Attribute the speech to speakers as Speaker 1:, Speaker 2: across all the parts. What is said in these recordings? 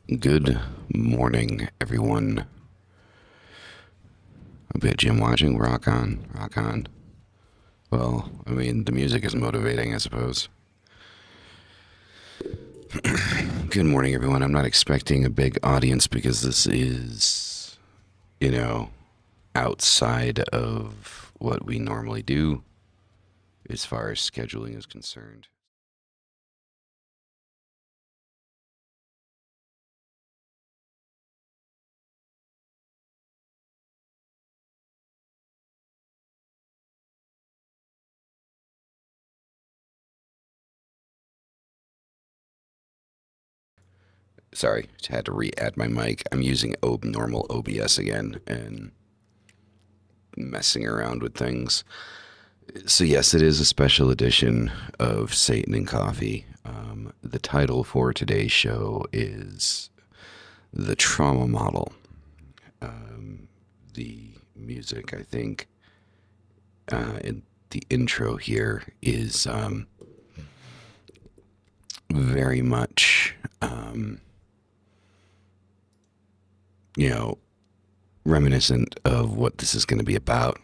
Speaker 1: Good morning, everyone. A bit Jim watching. Rock on, rock on. Well, I mean, the music is motivating, I suppose. Good morning, everyone. I'm not expecting a big audience because this is, you know, outside of what we normally do as far as scheduling is concerned. Sorry, had to re-add my mic. I'm using normal OBS again and messing around with things. So yes, it is a special edition of Satan and Coffee. The title for today's show is The Trauma Model. The music, I think, in the intro here is very much, you know, reminiscent of what this is going to be about.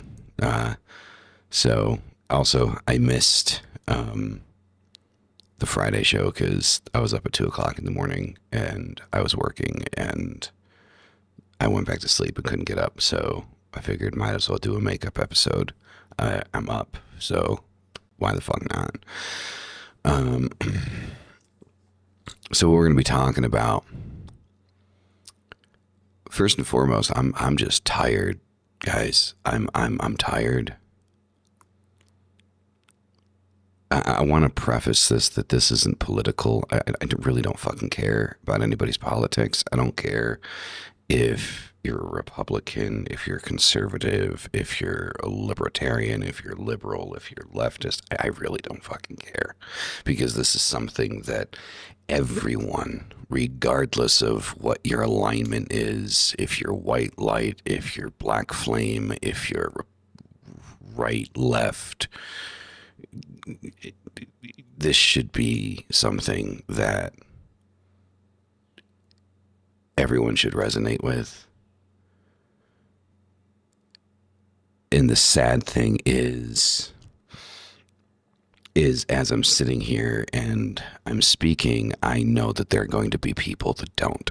Speaker 1: So also, I missed the Friday show because I was up at 2 o'clock in the morning and I was working and I went back to sleep and couldn't get up. So I figured might as well do a makeup episode. I'm up, so why the fuck not? So what we're gonna be talking about, first and foremost, I'm just tired, guys. I'm tired. I want to preface this that this isn't political. I really don't fucking care about anybody's politics. I don't care if you're a Republican, if you're conservative, if you're a libertarian, if you're liberal, if you're leftist. I really don't fucking care, because this is something that everyone, regardless of what your alignment is, if you're white light, if you're black flame, if you're right, left, this should be something that everyone should resonate with. And the sad thing is as I'm sitting here and I'm speaking, I know that there are going to be people that don't.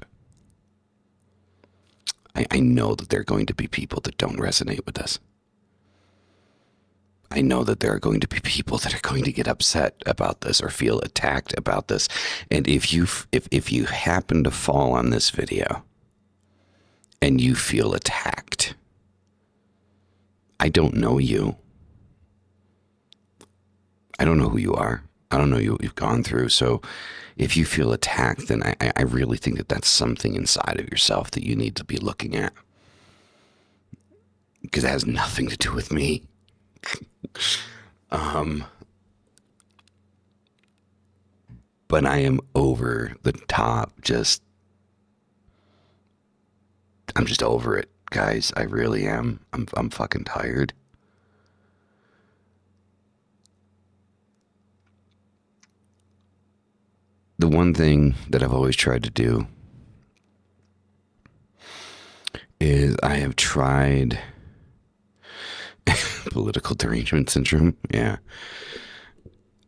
Speaker 1: I know that there are going to be people that don't resonate with this. I know that there are going to be people that are going to get upset about this or feel attacked about this. And if you happen to fall on this video and you feel attacked, I don't know you. I don't know who you are. I don't know what you've gone through. So if you feel attacked, then I really think that that's something inside of yourself that you need to be looking at, because it has nothing to do with me. But I am over the top. I'm just over it, guys. I really am. I'm fucking tired. The one thing that I've always tried to do is I have tried political derangement syndrome. Yeah.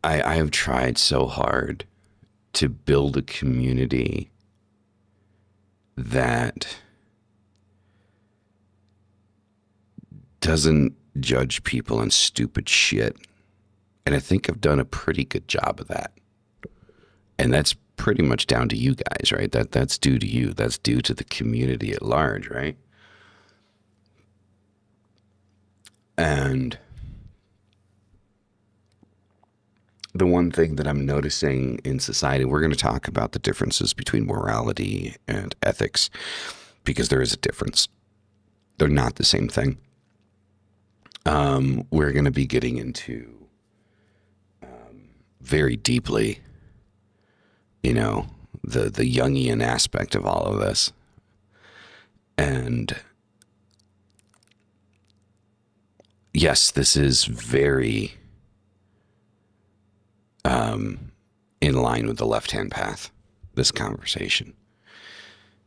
Speaker 1: I have tried so hard to build a community that doesn't judge people on stupid shit. And I think I've done a pretty good job of that. And that's pretty much down to you guys, right? That's due to you. That's due to the community at large, right? And the one thing that I'm noticing in society, we're going to talk about the differences between morality and ethics, because there is a difference. They're not the same thing. We're going to be getting into very deeply, the Jungian aspect of all of this. And yes, this is very in line with the left-hand path, this conversation.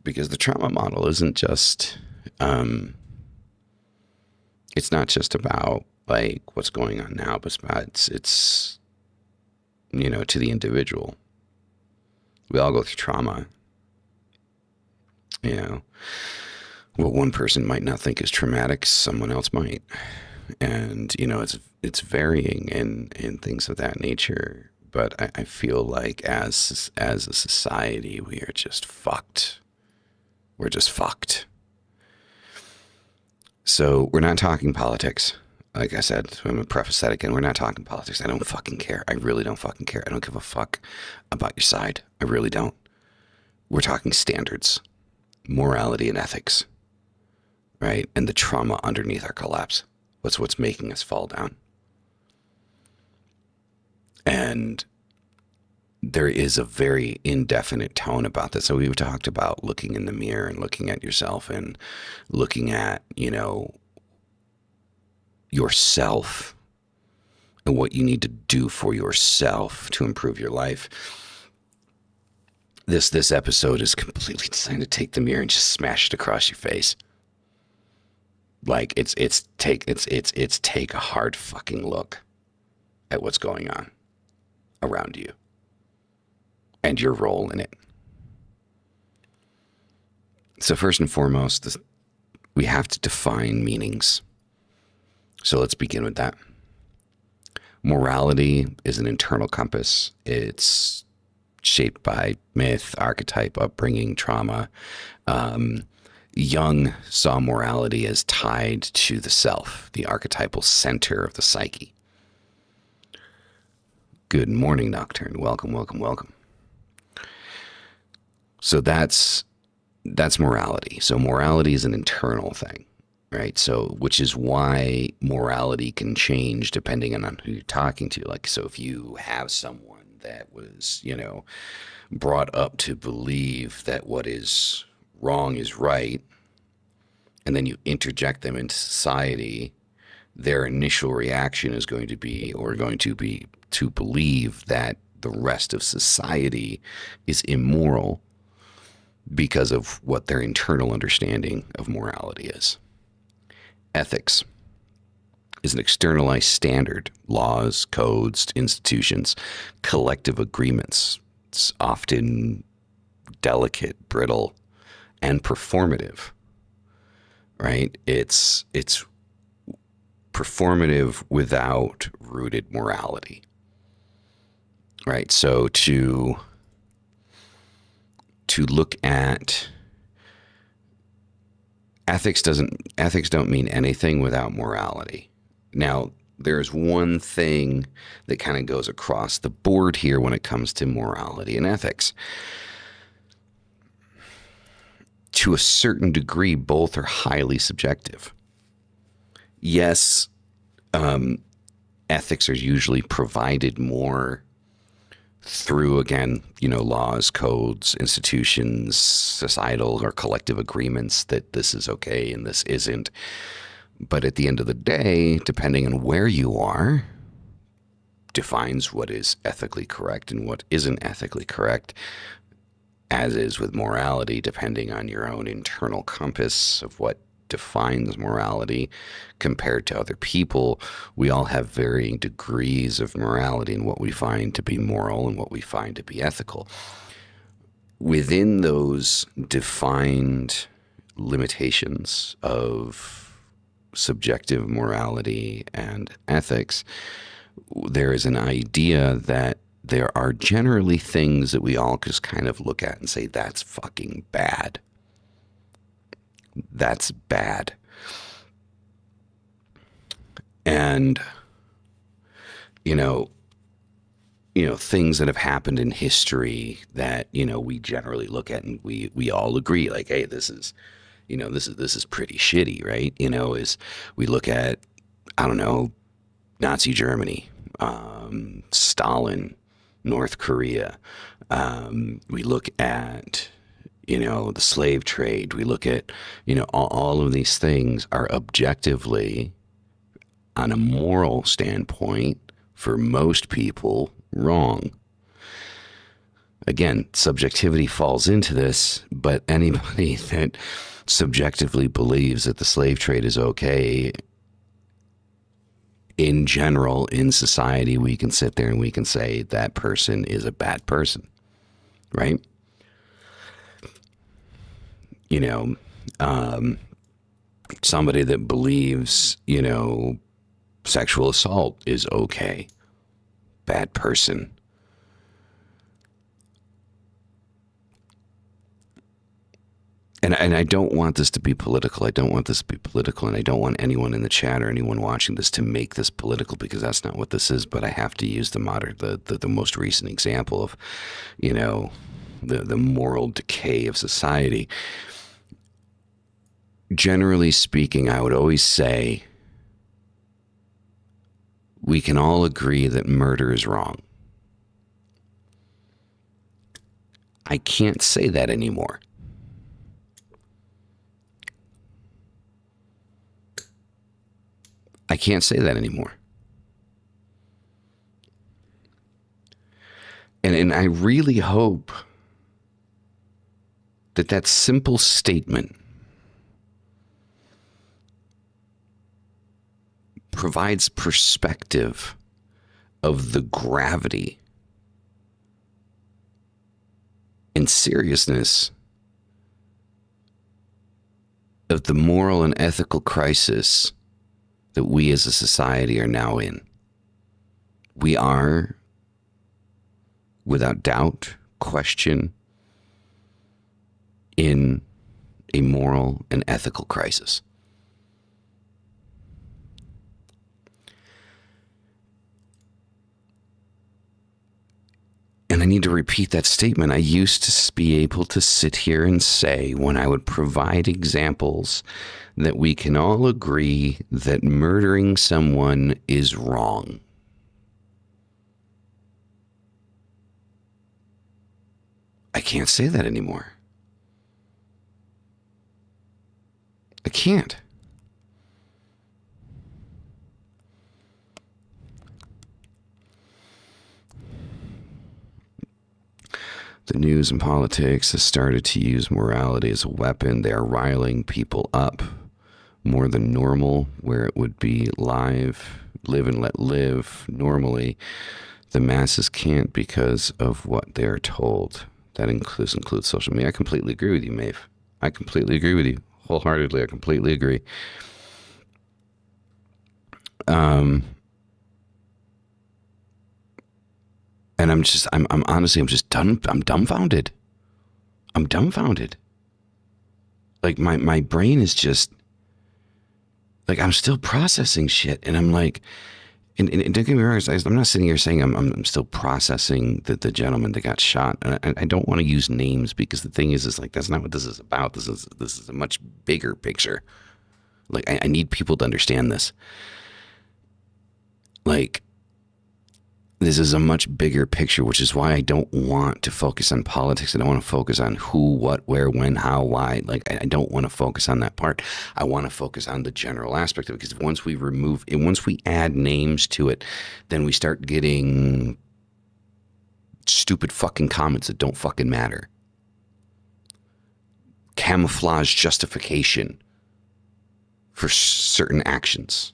Speaker 1: Because the trauma model isn't just, it's not just about like what's going on now, but it's to the individual. We all go through trauma. You know, what one person might not think is traumatic, someone else might. And, it's varying in things of that nature. But I feel like as a society, we are just fucked. We're just fucked. So we're not talking politics. Like I said, so I'm going to preface that again. We're not talking politics. I don't fucking care. I really don't fucking care. I don't give a fuck about your side. I really don't. We're talking standards, morality and ethics, right? And the trauma underneath our collapse. What's making us fall down. And there is a very indefinite tone about this. So we've talked about looking in the mirror and looking at yourself and looking at, yourself and what you need to do for yourself to improve your life. This episode is completely designed to take the mirror and just smash it across your face. Like it's take a hard fucking look at what's going on around you and your role in it. So first and foremost, we have to define meanings. So let's begin with that. Morality is an internal compass. It's shaped by myth, archetype, upbringing, trauma. Jung saw morality as tied to the self, the archetypal center of the psyche. Good morning, Nocturne. Welcome, welcome, welcome. So that's morality. So morality is an internal thing. Right. So, which is why morality can change depending on who you're talking to. Like, so if you have someone that was, brought up to believe that what is wrong is right, and then you interject them into society, their initial reaction is going to be to believe that the rest of society is immoral because of what their internal understanding of morality is. Ethics is an externalized standard, laws, codes, institutions, collective agreements. It's often delicate, brittle, and performative, right? It's performative without rooted morality, right? So to look at ethics don't mean anything without morality. Now, there's one thing that kind of goes across the board here when it comes to morality and ethics. To a certain degree, both are highly subjective. Yes, ethics are usually provided more through, again, laws, codes, institutions, societal or collective agreements that this is okay and this isn't. But at the end of the day, depending on where you are, defines what is ethically correct and what isn't ethically correct, as is with morality, depending on your own internal compass of what defines morality compared to other people. We all have varying degrees of morality and what we find to be moral and what we find to be ethical. Within those defined limitations of subjective morality and ethics, there is an idea that there are generally things that we all just kind of look at and say, that's fucking bad. That's bad. And, things that have happened in history that, we generally look at and we all agree, like, hey, this is pretty shitty, right? Is we look at, I don't know, Nazi Germany, Stalin, North Korea. We look at, the slave trade. We look at, all of these things are objectively, on a moral standpoint, for most people, wrong. Again, subjectivity falls into this, but anybody that subjectively believes that the slave trade is okay, in general, in society, we can sit there and we can say that person is a bad person, right? You know, somebody that believes, sexual assault is okay, bad person. And I don't want this to be political. I don't want this to be political, and I don't want anyone in the chat or anyone watching this to make this political, because that's not what this is. But I have to use the most recent example of, the moral decay of society. Generally speaking, I would always say we can all agree that murder is wrong. I can't say that anymore. I can't say that anymore. And I really hope that simple statement provides perspective of the gravity and seriousness of the moral and ethical crisis that we as a society are now in. We are, without doubt, question, in a moral and ethical crisis. And I need to repeat that statement. I used to be able to sit here and say, when I would provide examples, that we can all agree that murdering someone is wrong. I can't say that anymore. I can't. The news and politics has started to use morality as a weapon. They are riling people up more than normal, where it would be live and let live normally. The masses can't because of what they are told. That includes social media. I completely agree with you, Maeve. I completely agree with you. Wholeheartedly, I completely agree. And I'm honestly, I'm dumbfounded. I'm dumbfounded. Like my brain is just, like, I'm still processing shit. And I'm like, and don't get me wrong, I'm not sitting here saying I'm still processing the gentleman that got shot. And I don't want to use names, because the thing is like, that's not what this is about. This is a much bigger picture. Like, I need people to understand this. Like, this is a much bigger picture, which is why I don't want to focus on politics. I don't want to focus on who, what, where, when, how, why. Like, I don't want to focus on that part. I want to focus on the general aspect of it, because once we add names to it, then we start getting stupid fucking comments that don't fucking matter. Camouflage justification for certain actions.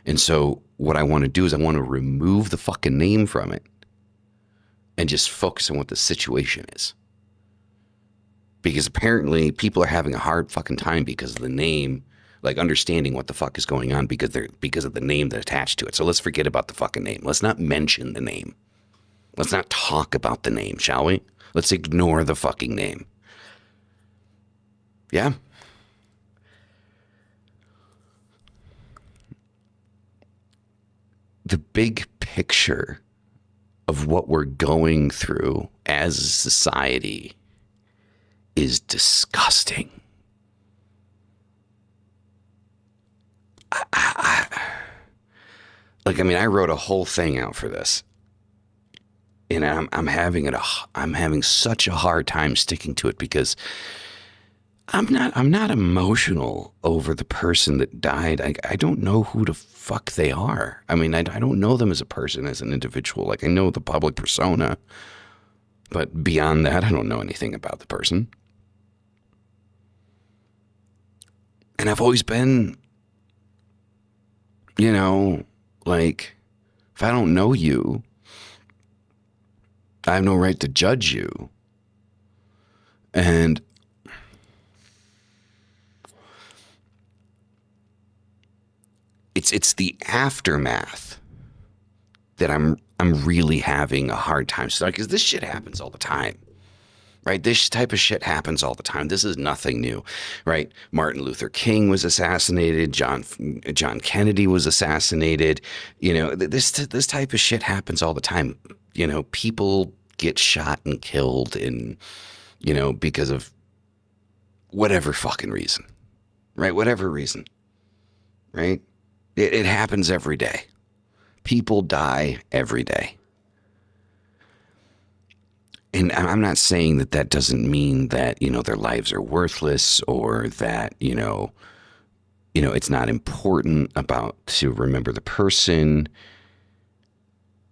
Speaker 1: And so what I want to do is I want to remove the fucking name from it and just focus on what the situation is. Because apparently people are having a hard fucking time because of the name, like understanding what the fuck is going on because of the name that attached to it. So let's forget about the fucking name. Let's not mention the name. Let's not talk about the name, shall we? Let's ignore the fucking name. Yeah. The big picture of what we're going through as a society is disgusting. I wrote a whole thing out for this, and I'm having such a hard time sticking to it, because I'm not emotional over the person that died. I don't know who the fuck they are. I mean, I don't know them as a person, as an individual. Like, I know the public persona, But beyond that, I don't know anything about the person. And I've always been, like, if I don't know you, I have no right to judge you. And it's the aftermath that I'm really having a hard time studying, because this shit happens all the time. Right? This type of shit happens all the time. This is nothing new, right? Martin Luther King was assassinated. John Kennedy was assassinated. This type of shit happens all the time. People get shot and killed because of whatever fucking reason, right? Whatever reason, right? It happens every day. People die every day. And I'm not saying that doesn't mean that, their lives are worthless, or that, it's not important to remember the person.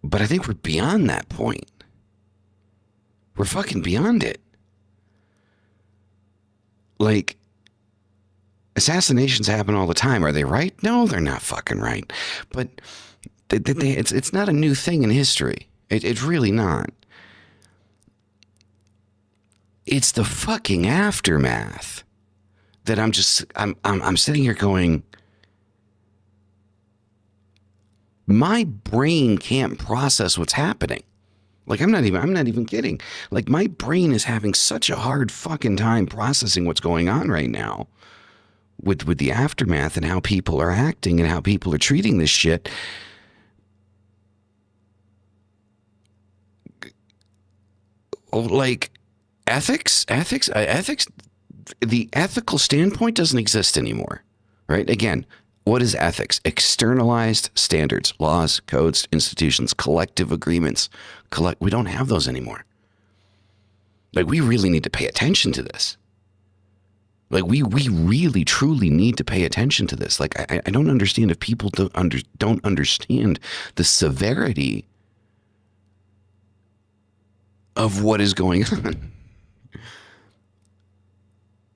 Speaker 1: But I think we're beyond that point. We're fucking beyond it. Like, assassinations happen all the time. Are they right? No, they're not fucking right. But it's not a new thing in history. It's really not. It's the fucking aftermath that I'm sitting here going, my brain can't process what's happening. Like, I'm not even kidding. Like, my brain is having such a hard fucking time processing what's going on right now with the aftermath, and how people are acting and how people are treating this shit. Like, ethics, the ethical standpoint doesn't exist anymore, right? Again, what is ethics? Externalized standards, laws, codes, institutions, collective agreements. We don't have those anymore. Like, we really need to pay attention to this. Like, we really, truly need to pay attention to this. Like, I don't understand if people don't understand the severity of what is going on.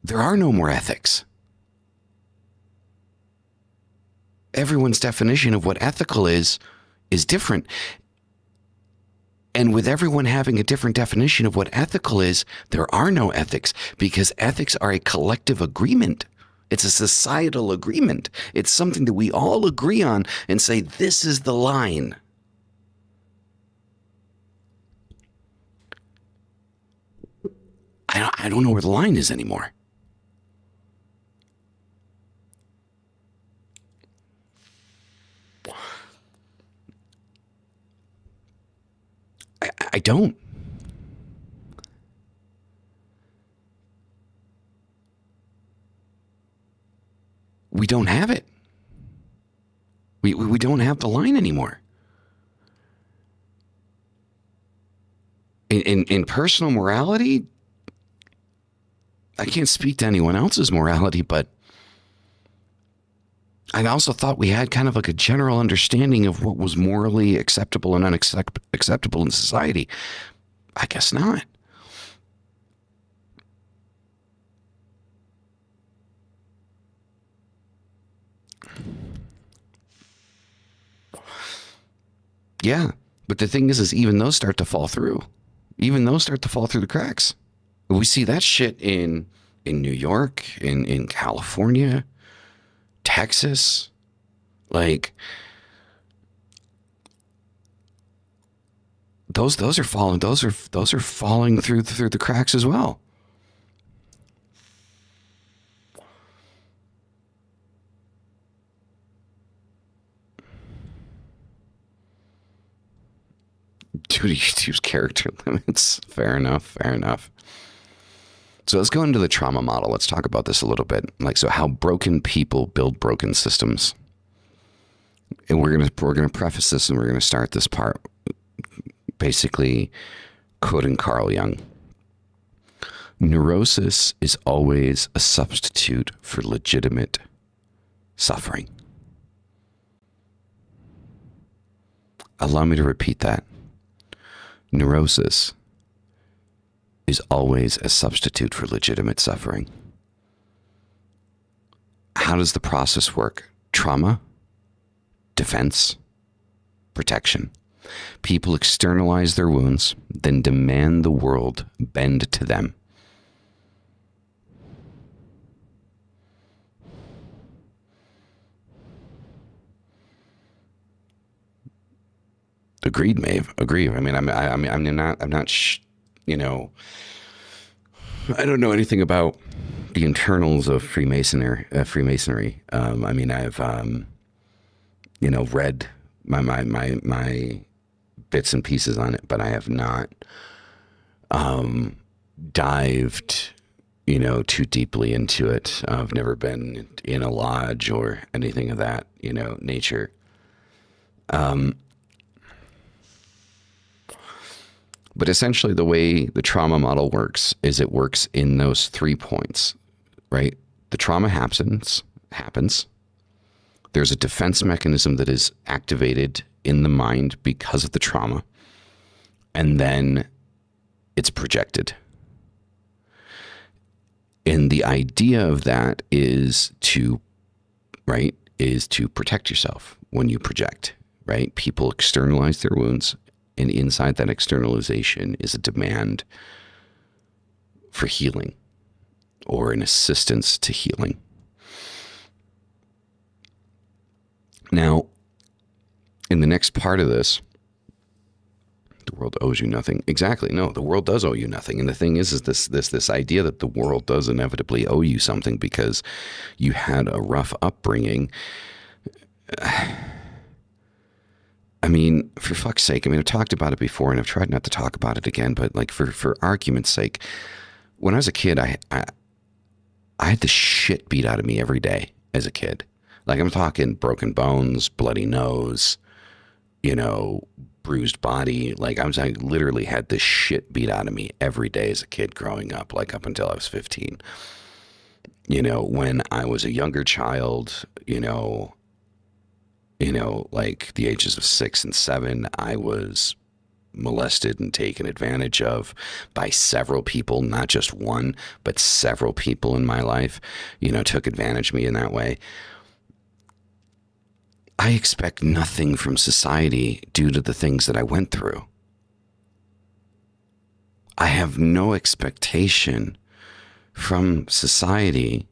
Speaker 1: There are no more ethics. Everyone's definition of what ethical is different. And with everyone having a different definition of what ethical is, there are no ethics, because ethics are a collective agreement. It's a societal agreement. It's something that we all agree on and say, this is the line. I don't know where the line is anymore. I don't. We don't have it. We don't have the line anymore. In personal morality, I can't speak to anyone else's morality, but I also thought we had kind of like a general understanding of what was morally acceptable and unacceptable in society. I guess not. Yeah, but the thing is even those start to fall through. Even those start to fall through the cracks. We see that shit in New York, in California, Texas. Like, those are falling through the cracks as well. Dude, he used character limits. Fair enough. So let's go into the trauma model. Let's talk about this a little bit. Like, so how broken people build broken systems. And we're gonna preface this, and we're gonna start this part basically quoting Carl Jung. Neurosis is always a substitute for legitimate suffering. Allow me to repeat that. Neurosis is always a substitute for legitimate suffering. How does the process work? Trauma, defense, protection. People externalize their wounds, then demand the world bend to them. Agreed, Maeve. Agree. I mean, I'm not, you know, I don't know anything about the internals of Freemasonry. I mean, I've, read my bits and pieces on it, but I have not dived, too deeply into it. I've never been in a lodge or anything of that, nature. But essentially the way the trauma model works is it works in those 3 points, right? The trauma happens. There's a defense mechanism that is activated in the mind because of the trauma. And then it's projected. And the idea of that is to protect yourself when you project, right? People externalize their wounds, and inside that externalization is a demand for healing or an assistance to healing. Now, in the next part of this, the world owes you nothing. Exactly. No, the world does owe you nothing. And the thing is this idea that the world does inevitably owe you something because you had a rough upbringing. I mean, for fuck's sake, I've talked about it before and I've tried not to talk about it again, but like for argument's sake, when I was a kid, I had the shit beat out of me every day as a kid. Like I'm talking broken bones, bloody nose, bruised body. Like I literally had the shit beat out of me every day as a kid growing up, like up until I was 15. When I was a younger child, like the ages of 6 and 7, I was molested and taken advantage of by several people, not just one, but several people in my life, took advantage of me in that way. I expect nothing from society due to the things that I went through. I have no expectation from society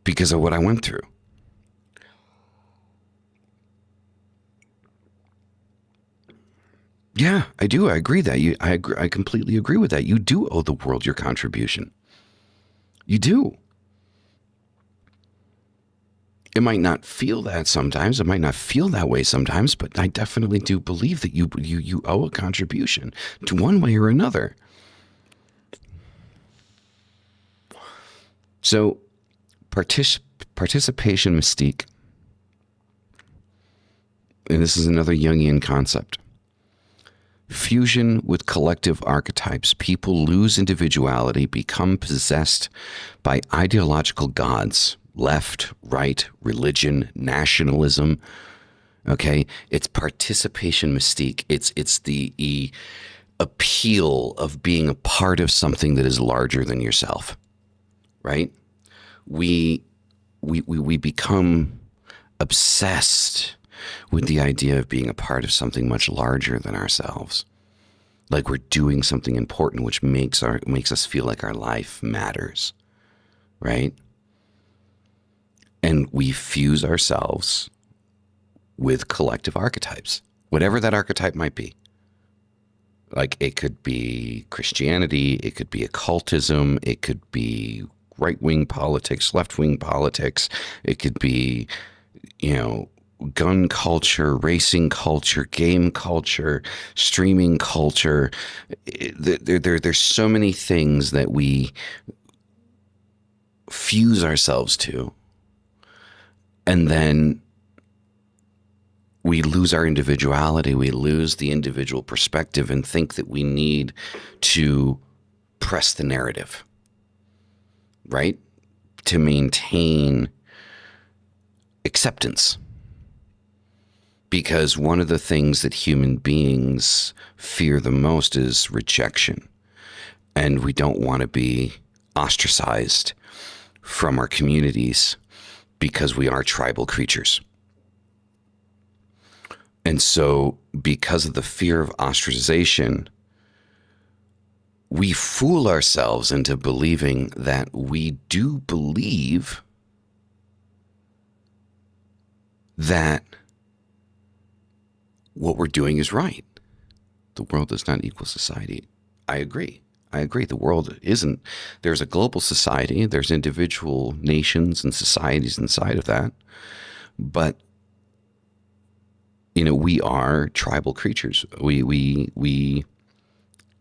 Speaker 1: because of what I went through. Yeah, I do. I agree that I completely agree with that. You do owe the world your contribution. You do. It might not feel that sometimes. It might not feel that way sometimes, but I definitely do believe that you owe a contribution to one way or another. So, participation mystique, and this is another Jungian concept. Fusion with collective archetypes. People lose individuality, become possessed by ideological gods. Left, right, religion, nationalism. Okay, it's participation mystique. It's the appeal of being a part of something that is larger than yourself. Right? We become obsessed with the idea of being a part of something much larger than ourselves. Like we're doing something important, which makes us feel like our life matters. Right? And we fuse ourselves with collective archetypes, whatever that archetype might be. Like it could be Christianity, it could be occultism, it could be right-wing politics, left-wing politics, it could be, gun culture, racing culture, game culture, streaming culture. There's so many things that we fuse ourselves to. And then we lose our individuality. We lose the individual perspective and think that we need to press the narrative, right? To maintain acceptance. Because one of the things that human beings fear the most is rejection. And we don't want to be ostracized from our communities because we are tribal creatures. And so, because of the fear of ostracization, we fool ourselves into believing that we do believe that what we're doing is right. The world does not equal society. I agree. The world isn't. There's a global society. There's individual nations and societies inside of that. But, we are tribal creatures. We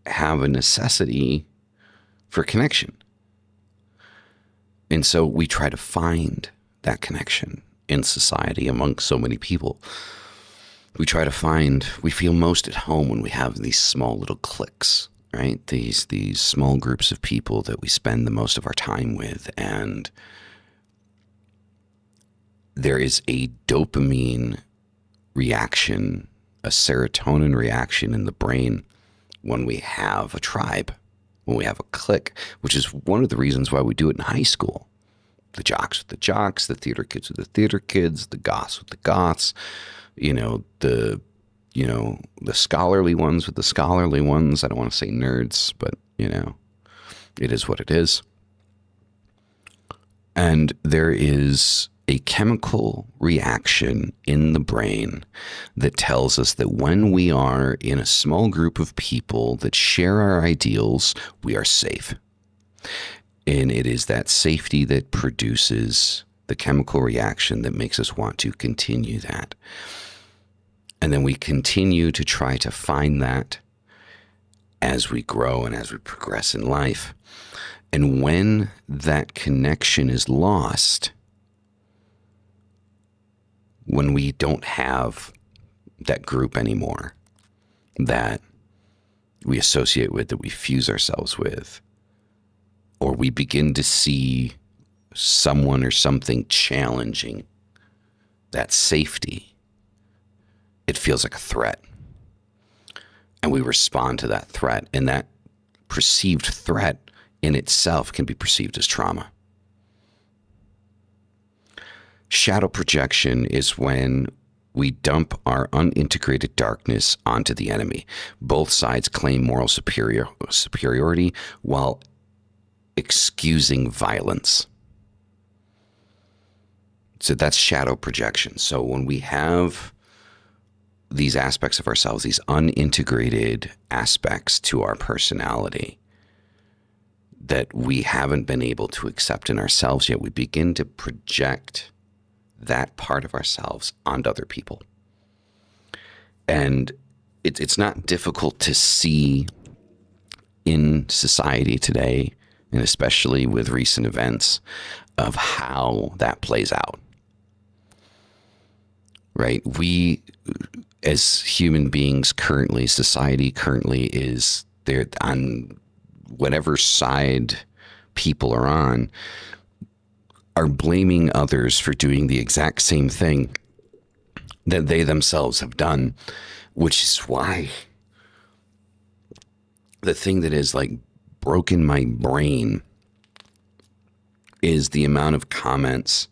Speaker 1: have a necessity for connection. And so we try to find that connection in society among so many people. We feel most at home when we have these small little cliques, right? These small groups of people that we spend the most of our time with. And there is a dopamine reaction, a serotonin reaction in the brain when we have a tribe, when we have a clique, which is one of the reasons why we do it in high school. The jocks with the jocks, the theater kids with the theater kids, the goths with the goths, the scholarly ones with the scholarly ones. I don't want to say nerds, but, it is what it is. And there is a chemical reaction in the brain that tells us that when we are in a small group of people that share our ideals, we are safe. And it is that safety that produces the chemical reaction that makes us want to continue that. And then we continue to try to find that as we grow and as we progress in life. And when that connection is lost, when we don't have that group anymore that we associate with, that we fuse ourselves with, or we begin to see someone or something challenging that safety, it feels like a threat. And we respond to that threat. And that perceived threat in itself can be perceived as trauma. Shadow projection is when we dump our unintegrated darkness onto the enemy. Both sides claim moral superiority while excusing violence. So that's shadow projection. So when we have these aspects of ourselves, these unintegrated aspects to our personality that we haven't been able to accept in ourselves yet, we begin to project that part of ourselves onto other people. And it's not difficult to see in society today, and especially with recent events, of how that plays out. Right? We, as human beings currently, society currently is there on whatever side people are blaming others for doing the exact same thing that they themselves have done, which is why the thing that has like broken my brain is the amount of comments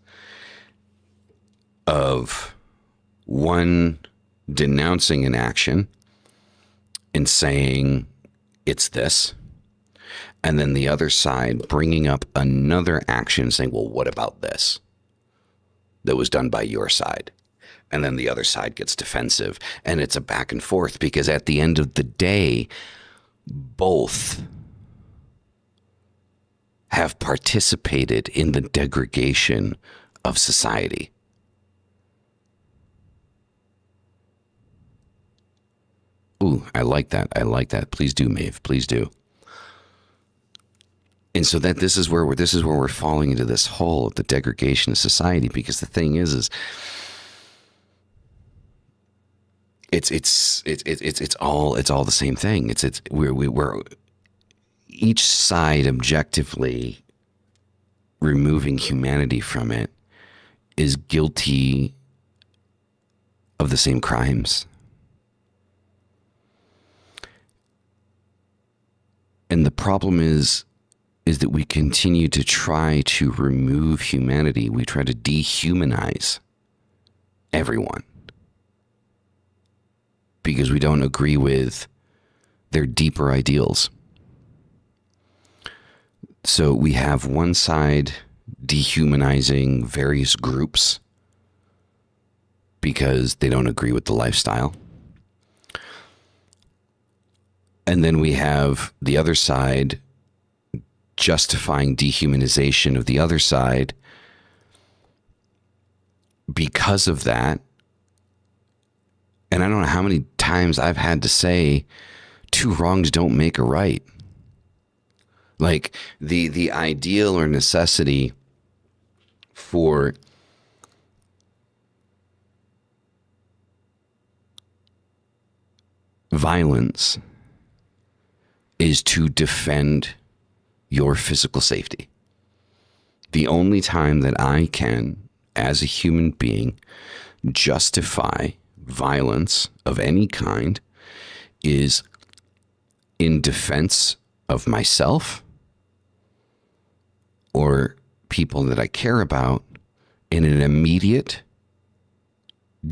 Speaker 1: of one denouncing an action and saying it's this, and then the other side bringing up another action saying, well, what about this that was done by your side? And then the other side gets defensive, and it's a back and forth, because at the end of the day, both have participated in the degradation of society. Ooh, I like that. Please do, Maeve. Please do. And so that this is where we're falling into this hole of the degradation of society, because the thing is it's all the same thing. We're each side objectively removing humanity from it is guilty of the same crimes. And the problem is that we continue to try to remove humanity. We try to dehumanize everyone because we don't agree with their deeper ideals. So we have one side dehumanizing various groups because they don't agree with the lifestyle. And then we have the other side justifying dehumanization of the other side because of that. And I don't know how many times I've had to say, two wrongs don't make a right. Like the ideal or necessity for violence is to defend your physical safety. The only time that I can, as a human being, justify violence of any kind is in defense of myself or people that I care about in an immediate,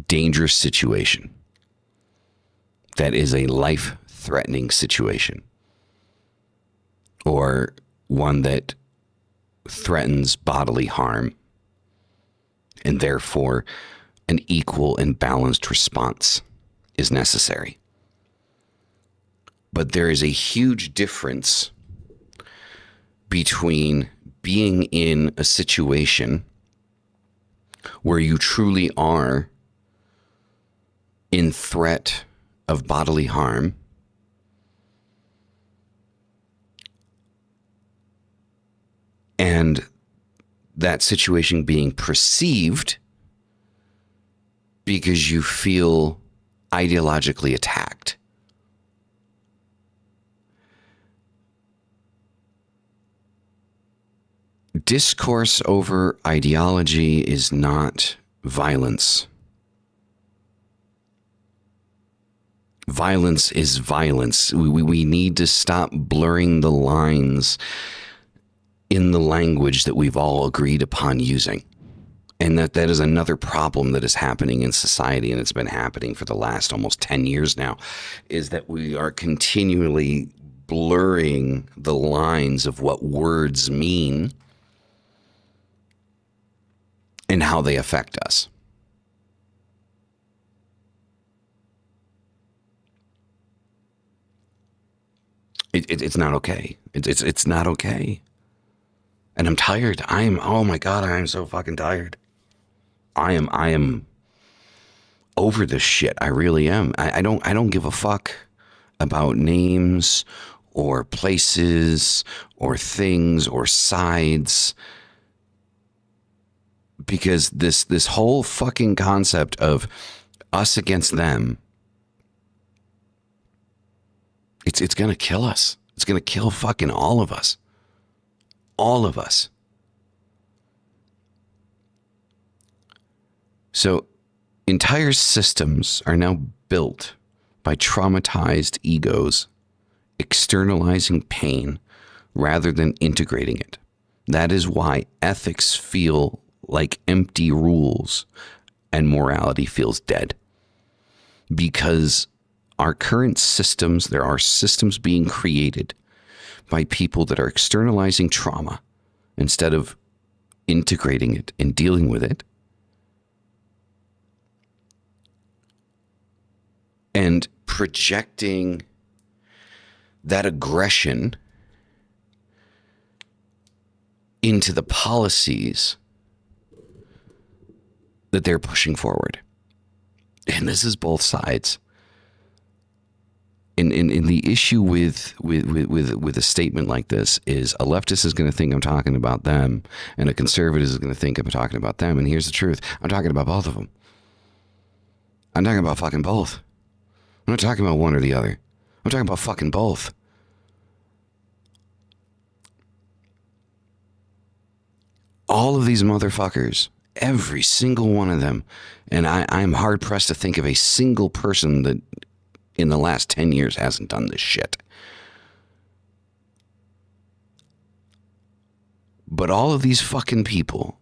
Speaker 1: dangerous situation that is a life-threatening situation, or one that threatens bodily harm, and therefore an equal and balanced response is necessary. But there is a huge difference between being in a situation where you truly are in threat of bodily harm and that situation being perceived because you feel ideologically attacked. Discourse over ideology is not violence. Violence is violence. We need to stop blurring the lines in the language that we've all agreed upon using. And that is another problem that is happening in society, and it's been happening for the last almost 10 years now, is that we are continually blurring the lines of what words mean and how they affect us. It's not okay. It's not okay. And I'm tired. Oh my God, I am so fucking tired. I am over this shit. I really am. I don't give a fuck about names or places or things or sides, because this whole fucking concept of us against them, it's gonna kill us. It's gonna kill fucking all of us. All of us. So entire systems are now built by traumatized egos externalizing pain rather than integrating it. That is why ethics feel like empty rules and morality feels dead. Because our current systems, there are systems being created by people that are externalizing trauma instead of integrating it and dealing with it. And projecting that aggression into the policies that they're pushing forward. And this is both sides. In the issue with a statement like this is a leftist is going to think I'm talking about them, and a conservative is going to think I'm talking about them. And here's the truth. I'm talking about both of them. I'm talking about fucking both. I'm not talking about one or the other. I'm talking about fucking both. All of these motherfuckers, Every single one of them. And I'm hard pressed to think of a single person that in the last 10 years hasn't done this shit. But all of these fucking people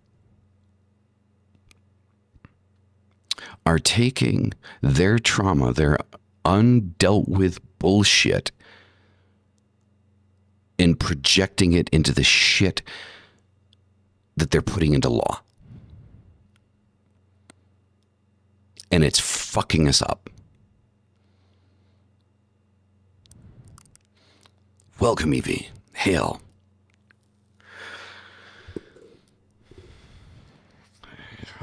Speaker 1: are taking their trauma, their undealt with bullshit, and projecting it into the shit that they're putting into law. And it's fucking us up. Welcome, Evie. Hail.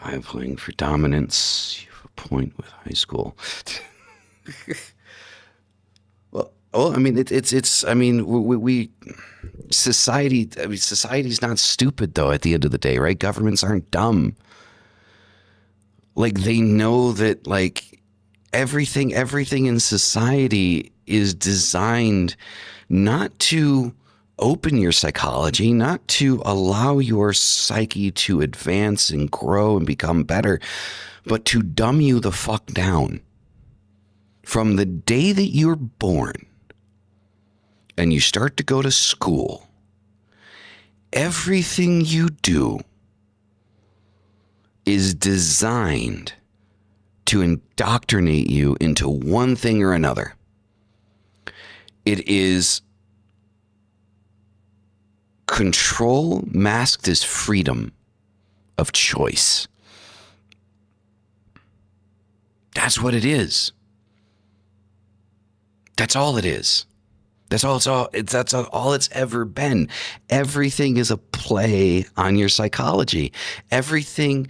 Speaker 1: I'm playing for dominance. You have a point with high school. well, I mean, we society. I mean, society's not stupid though. At the end of the day, right? Governments aren't dumb. Like they know that, like everything in society is designed not to open your psychology, not to allow your psyche to advance and grow and become better, but to dumb you the fuck down. From the day that you're born and you start to go to school, everything you do is designed to indoctrinate you into one thing or another. It is control masked as freedom of choice. That's what it is. That's all it is. That's all it's ever been. Everything is a play on your psychology. Everything,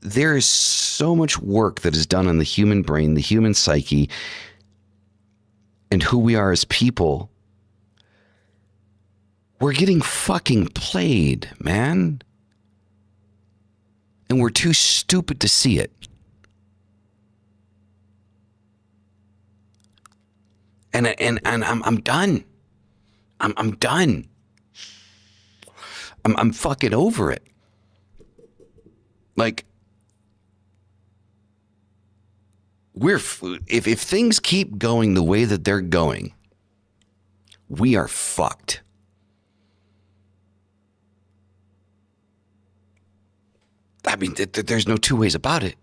Speaker 1: there is so much work that is done on the human brain, the human psyche, and who we are as people. We're getting fucking played, man. And we're too stupid to see it. And I'm done. I'm done. I'm fucking over it. Like, if things keep going the way that they're going, we are fucked. I mean, there's no two ways about it.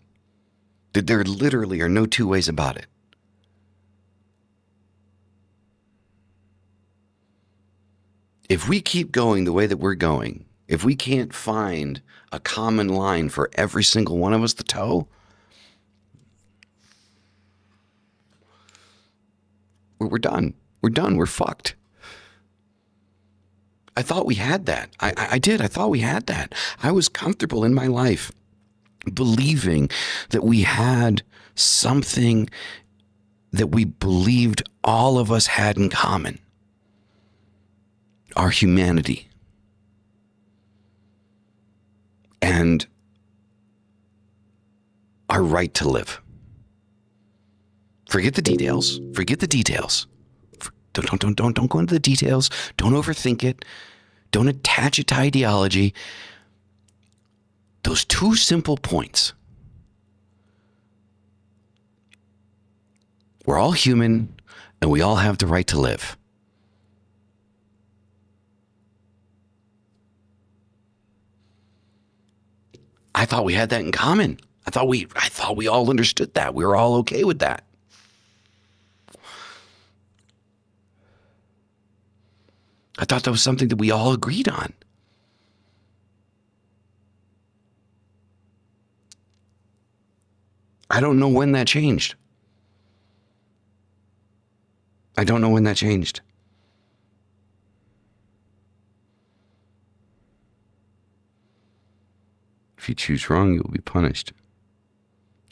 Speaker 1: There literally are no two ways about it. If we keep going the way that we're going, if we can't find a common line for every single one of us to toe, we're done. We're done. We're fucked. I thought we had that. I did. I thought we had that. I was comfortable in my life believing that we had something that we believed all of us had in common. Our humanity. And our right to live. Forget the details. Forget the details. Don't go into the details. Don't overthink it. Don't attach it to ideology. Those two simple points. We're all human and we all have the right to live. I thought we had that in common. I thought we all understood that. We were all okay with that. I thought that was something that we all agreed on. I don't know when that changed. I don't know when that changed. If you choose wrong, you will be punished.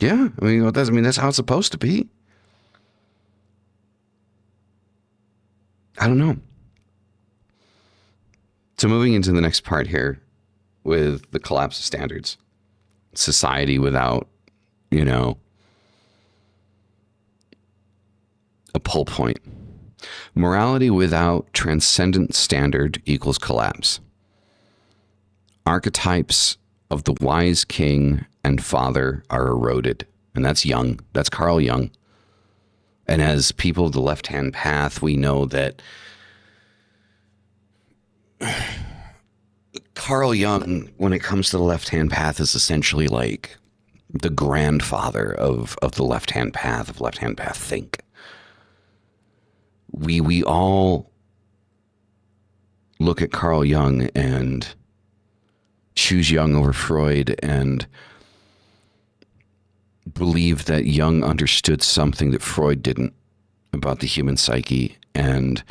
Speaker 1: Yeah, that's how it's supposed to be. I don't know. So moving into the next part here with the collapse of standards. Society without, a pull point. Morality without transcendent standard equals collapse. Archetypes of the wise king and father are eroded. And that's Jung. That's Carl Jung. And as people of the left-hand path, we know that Carl Jung, when it comes to the left-hand path, is essentially like the grandfather of the left-hand path, of left-hand path think. We all look at Carl Jung and choose Jung over Freud and believe that Jung understood something that Freud didn't about the human psyche. And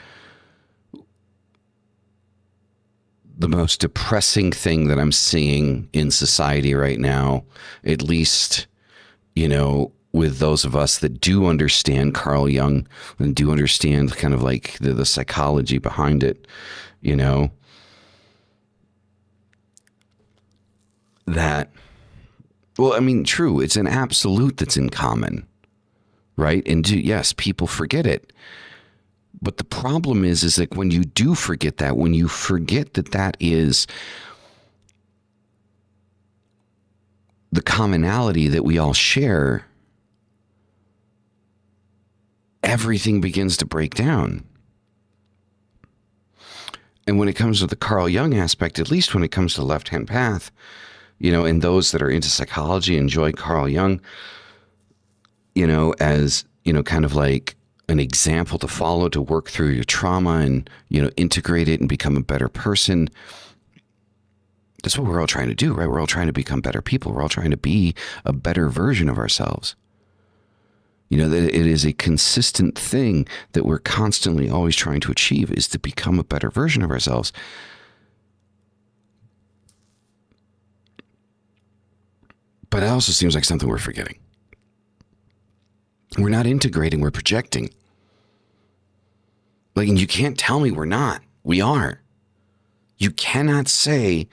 Speaker 1: the most depressing thing that I'm seeing in society right now, at least, you know, with those of us that do understand Carl Jung and do understand kind of like the psychology behind it, you know, that, well, I mean, true, it's an absolute that's in common, right? And yes, people forget it. But the problem is that when you do forget that, when you forget that that is the commonality that we all share, everything begins to break down. And when it comes to the Carl Jung aspect, at least when it comes to the left-hand path, you know, and those that are into psychology enjoy Carl Jung, you know, as, you know, kind of like an example to follow to work through your trauma and, you know, integrate it and become a better person. That's what we're all trying to do, right? We're all trying to become better people. We're all trying to be a better version of ourselves. You know, that it is a consistent thing that we're constantly always trying to achieve, is to become a better version of ourselves. But it also seems like something we're forgetting. We're not integrating, we're projecting. Like, and you can't tell me we're not. We are. You cannot say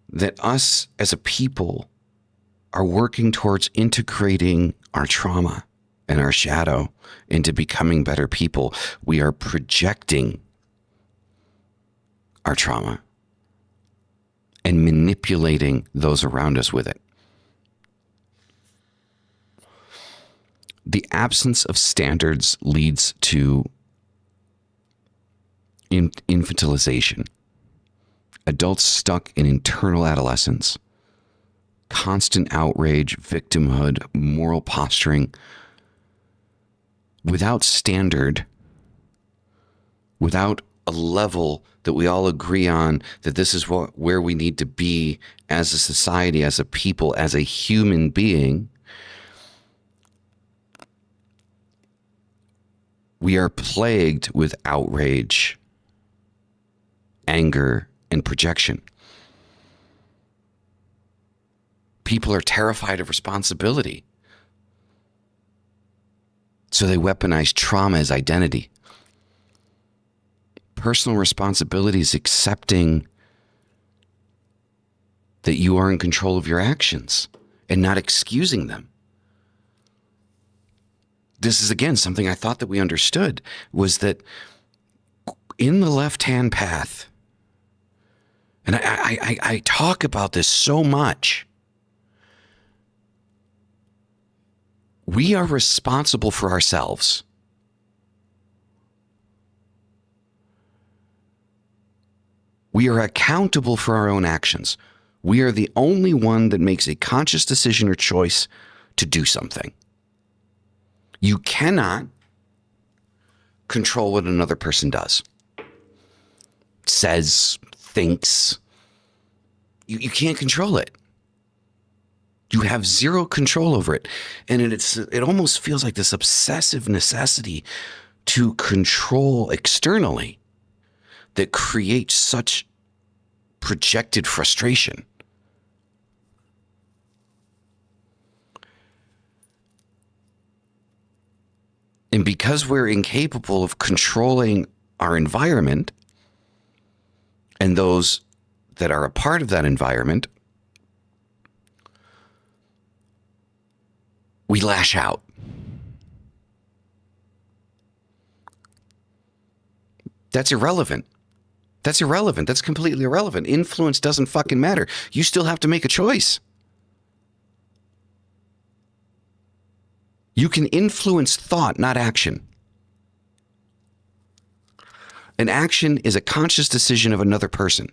Speaker 1: that us as a people are working towards integrating our trauma and our shadow into becoming better people. We are projecting our trauma and manipulating those around us with it. The absence of standards leads to infantilization. Adults stuck in internal adolescence, constant outrage, victimhood, moral posturing, without standard, without a level that we all agree on, that this is where we need to be as a society, as a people, as a human being. We are plagued with outrage, anger, and projection. People are terrified of responsibility, so they weaponize trauma as identity. Personal responsibility is accepting that you are in control of your actions and not excusing them. This is, again, something I thought that we understood, was that in the left-hand path, and I talk about this so much, we are responsible for ourselves. We are accountable for our own actions. We are the only one that makes a conscious decision or choice to do something. You cannot control what another person does, says, thinks. You can't control it. You have zero control over it. And it almost feels like this obsessive necessity to control externally that creates such projected frustration. And because we're incapable of controlling our environment and those that are a part of that environment, we lash out. That's irrelevant. That's irrelevant. That's completely irrelevant. Influence doesn't fucking matter. You still have to make a choice. You can influence thought, not action. An action is a conscious decision of another person.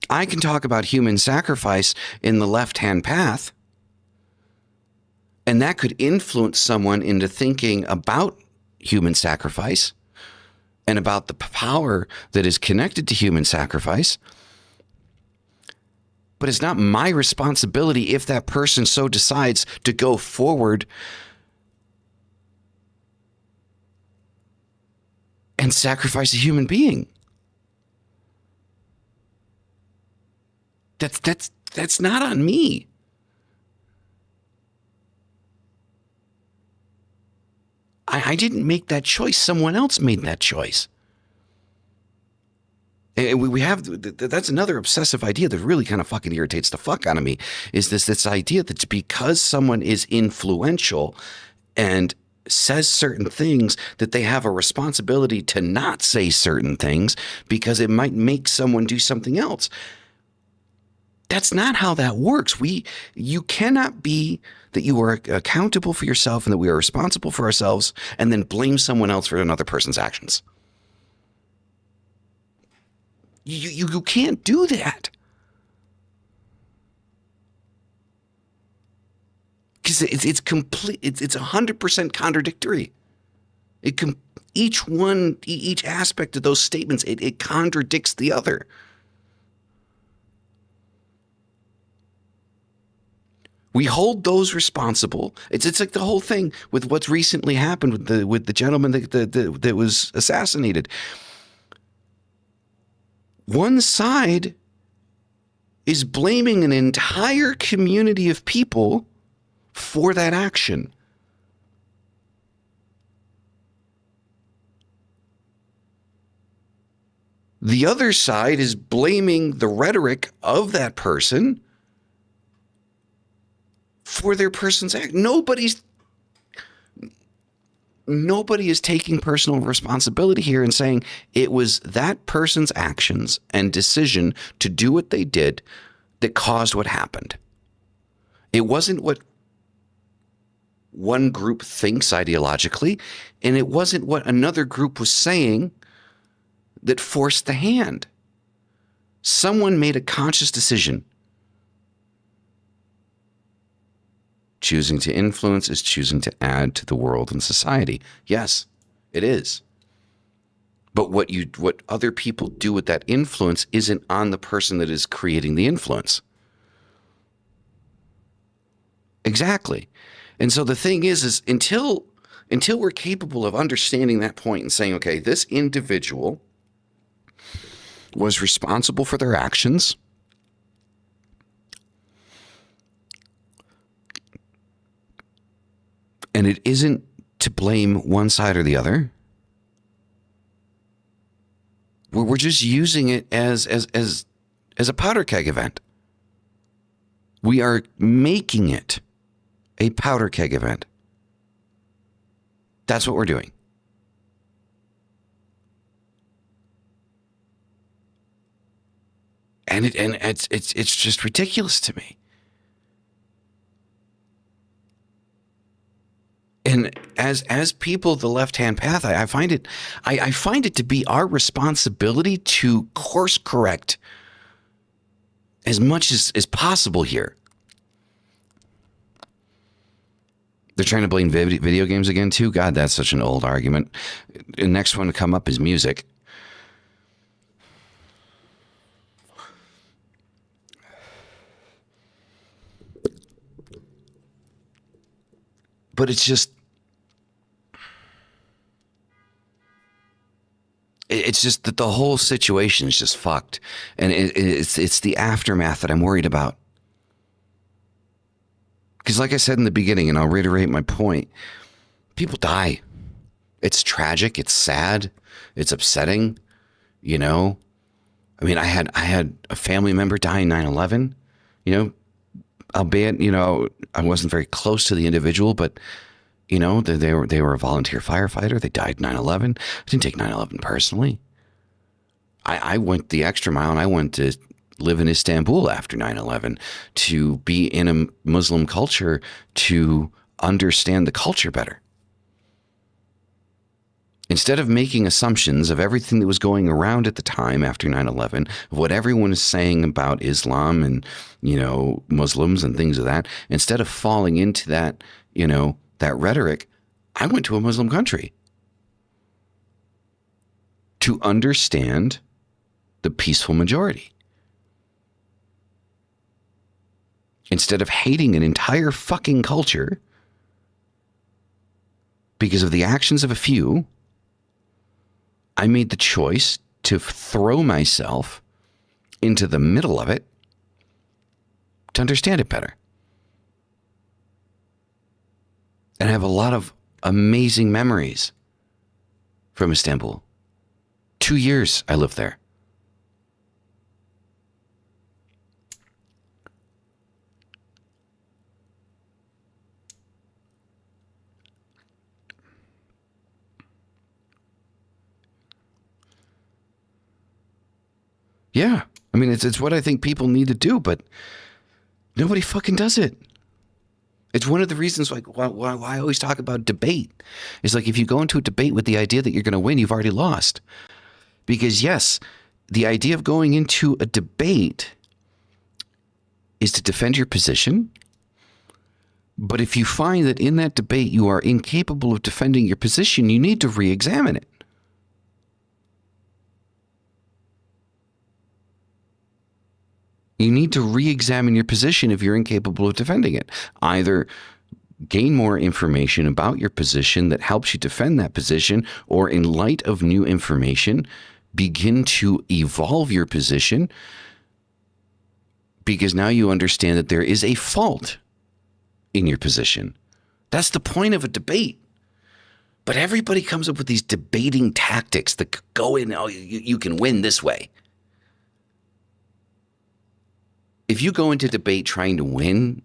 Speaker 1: I can talk about human sacrifice in the left-hand path, and that could influence someone into thinking about human sacrifice and about the power that is connected to human sacrifice. But it's not my responsibility if that person so decides to go forward and sacrifice a human being. That's not on me. I didn't make that choice. Someone else made that choice. And we have, that's another obsessive idea that really kind of fucking irritates the fuck out of me, is this idea that because someone is influential and says certain things, that they have a responsibility to not say certain things because it might make someone do something else. That's not how that works. You cannot be that you are accountable for yourself and that we are responsible for ourselves and then blame someone else for another person's actions. You can't do that. Because it's complete. It's 100% contradictory. Each aspect of those statements, it contradicts the other. We hold those responsible. It's like the whole thing with what's recently happened with the gentleman that was assassinated. One side is blaming an entire community of people for that action. The other side is blaming the rhetoric of that person for their person's act. Nobody is taking personal responsibility here and saying it was that person's actions and decision to do what they did that caused what happened. It wasn't what one group thinks ideologically, and it wasn't what another group was saying that forced the hand. Someone made a conscious decision. Choosing to influence is choosing to add to the world and society. Yes, it is. But what other people do with that influence isn't on the person that is creating the influence. Exactly. And so the thing is until we're capable of understanding that point and saying, okay, this individual was responsible for their actions, and it isn't to blame one side or the other. We're just using it as a powder keg event. We are making it a powder keg event. That's what we're doing. And it's just ridiculous to me. And as people of the left-hand path, I find it to be our responsibility to course correct as much as possible here. They're trying to blame video games again too. God, that's such an old argument. The next one to come up is music. But it's just that the whole situation is just fucked. And it's the aftermath that I'm worried about. Because like I said in the beginning, and I'll reiterate my point, people die. It's tragic. It's sad. It's upsetting. You know, I mean, I had a family member die in 9/11, you know, albeit, you know, I wasn't very close to the individual, but You know, they were a volunteer firefighter. They died 9/11. I didn't take 9/11 personally. I went the extra mile and I went to live in Istanbul after 9/11 to be in a Muslim culture, to understand the culture better. Instead of making assumptions of everything that was going around at the time after 9/11, of what everyone is saying about Islam and, you know, Muslims and things of that, instead of falling into that, you know, that rhetoric, I went to a Muslim country to understand the peaceful majority. Instead of hating an entire fucking culture because of the actions of a few, I made the choice to throw myself into the middle of it to understand it better. And I have a lot of amazing memories from Istanbul. 2 years I lived there. Yeah. I mean, it's what I think people need to do, but nobody fucking does it. It's one of the reasons why I always talk about debate. It's like if you go into a debate with the idea that you're going to win, you've already lost. Because yes, the idea of going into a debate is to defend your position. But if you find that in that debate you are incapable of defending your position, you need to re-examine it. You need to re-examine your position if you're incapable of defending it. Either gain more information about your position that helps you defend that position, or in light of new information, begin to evolve your position because now you understand that there is a fault in your position. That's the point of a debate. But everybody comes up with these debating tactics that go in, oh, you can win this way. If you go into debate trying to win,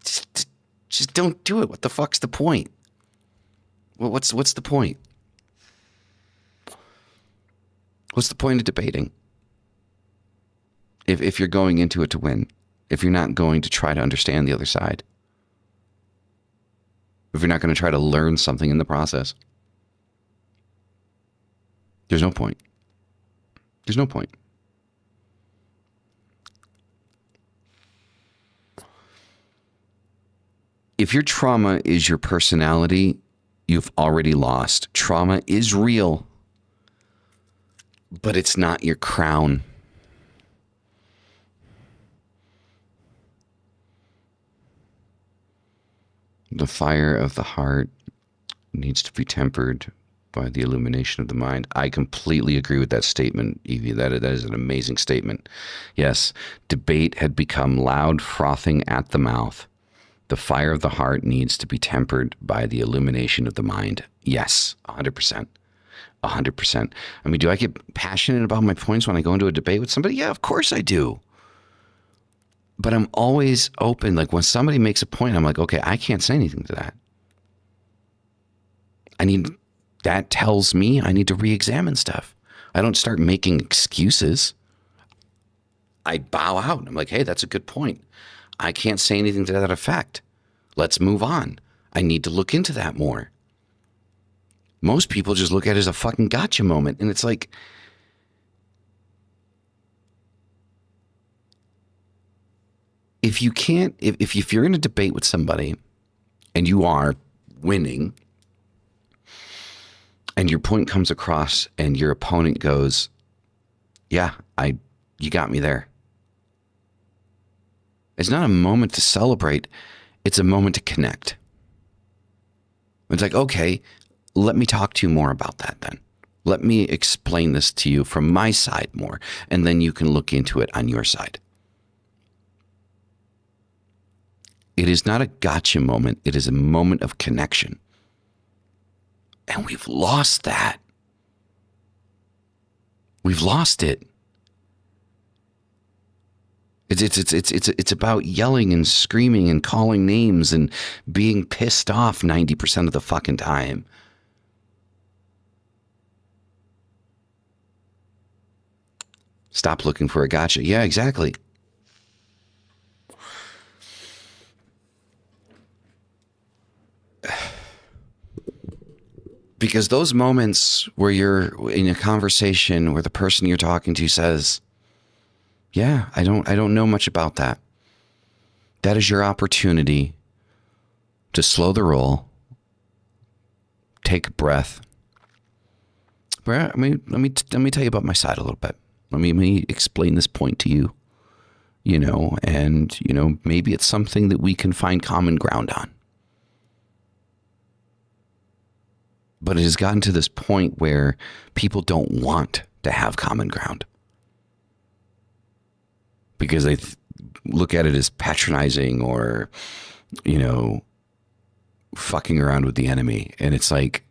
Speaker 1: just don't do it. What the fuck's the point? Well, what's the point? What's the point of debating? If you're going into it to win, if you're not going to try to understand the other side, if you're not going to try to learn something in the process, there's no point. There's no point. If your trauma is your personality, you've already lost. Trauma is real, but it's not your crown. The fire of the heart needs to be tempered by the illumination of the mind. I completely agree with that statement, Evie. That is an amazing statement. Yes, debate had become loud frothing at the mouth. The fire of the heart needs to be tempered by the illumination of the mind. Yes, 100%. 100%. I mean, do I get passionate about my points when I go into a debate with somebody? Yeah, of course I do. But I'm always open. Like when somebody makes a point, I'm like, okay, I can't say anything to that. That tells me I need to re-examine stuff. I don't start making excuses. I bow out. I'm like, hey, that's a good point. I can't say anything to that effect. Let's move on. I need to look into that more. Most people just look at it as a fucking gotcha moment. And it's like, if you're in a debate with somebody and you are winning and your point comes across and your opponent goes, yeah, you got me there. It's not a moment to celebrate. It's a moment to connect. It's like, okay, let me talk to you more about that then. Let me explain this to you from my side more, and then you can look into it on your side. It is not a gotcha moment. It is a moment of connection. And we've lost that. We've lost it. It's about yelling and screaming and calling names and being pissed off 90% of the fucking time. Stop looking for a gotcha. Yeah, exactly. Because those moments where you're in a conversation where the person you're talking to says, yeah, I don't know much about that. That is your opportunity to slow the roll, take a breath. Let me tell you about my side a little bit. Let me explain this point to you, and maybe it's something that we can find common ground on. But it has gotten to this point where people don't want to have common ground because they look at it as patronizing or, fucking around with the enemy. And it's like,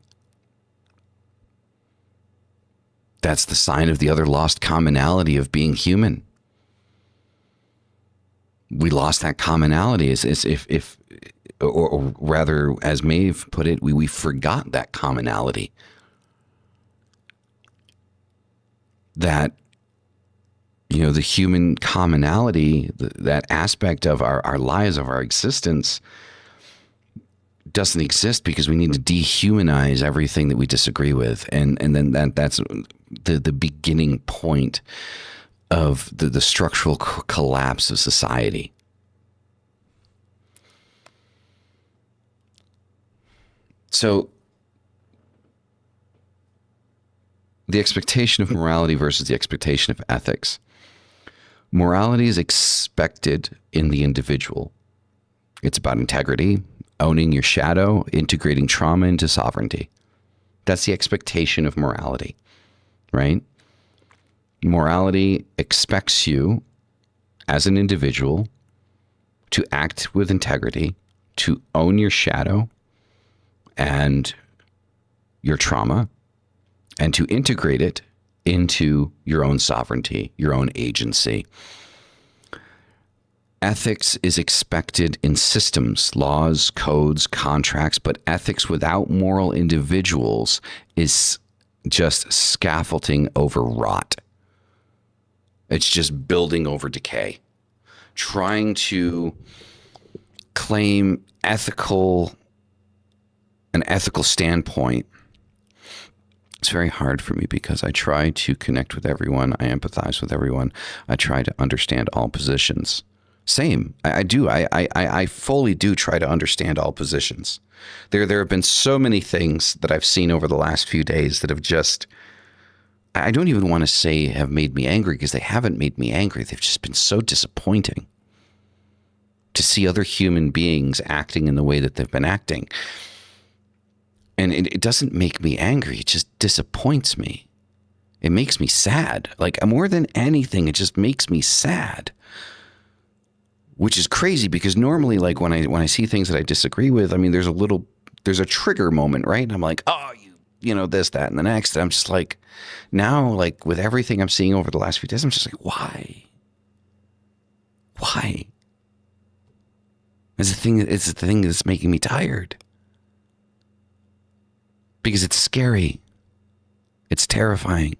Speaker 1: that's the sign of the other lost commonality of being human. We lost that commonality as if or rather, as Maeve put it, we forgot that commonality. That, the human commonality, that aspect of our lives, of our existence, doesn't exist because we need to dehumanize everything that we disagree with. And then that's the beginning point of the structural collapse of society. So the expectation of morality versus the expectation of ethics. Morality is expected in the individual. It's about integrity, owning your shadow, integrating trauma into sovereignty. That's the expectation of morality, right? Morality expects you as an individual to act with integrity, to own your shadow and your trauma, and to integrate it into your own sovereignty, your own agency. Ethics is expected in systems, laws, codes, contracts, but ethics without moral individuals is just scaffolding over rot. It's just building over decay. Trying to claim an ethical standpoint, it's very hard for me because I try to connect with everyone. I empathize with everyone. I try to understand all positions. Same. I do. I fully do try to understand all positions. There have been so many things that I've seen over the last few days that have just, I don't even want to say have made me angry because they haven't made me angry. They've just been so disappointing to see other human beings acting in the way that they've been acting. And it doesn't make me angry. It just disappoints me. It makes me sad. Like, more than anything, it just makes me sad. Which is crazy because normally, like, when I see things that I disagree with, I mean, there's a trigger moment, right? And I'm like, oh, this, that, and the next. And I'm just like, now, like, with everything I'm seeing over the last few days, I'm just like, why? Why? It's the thing that's making me tired. Because it's scary. It's terrifying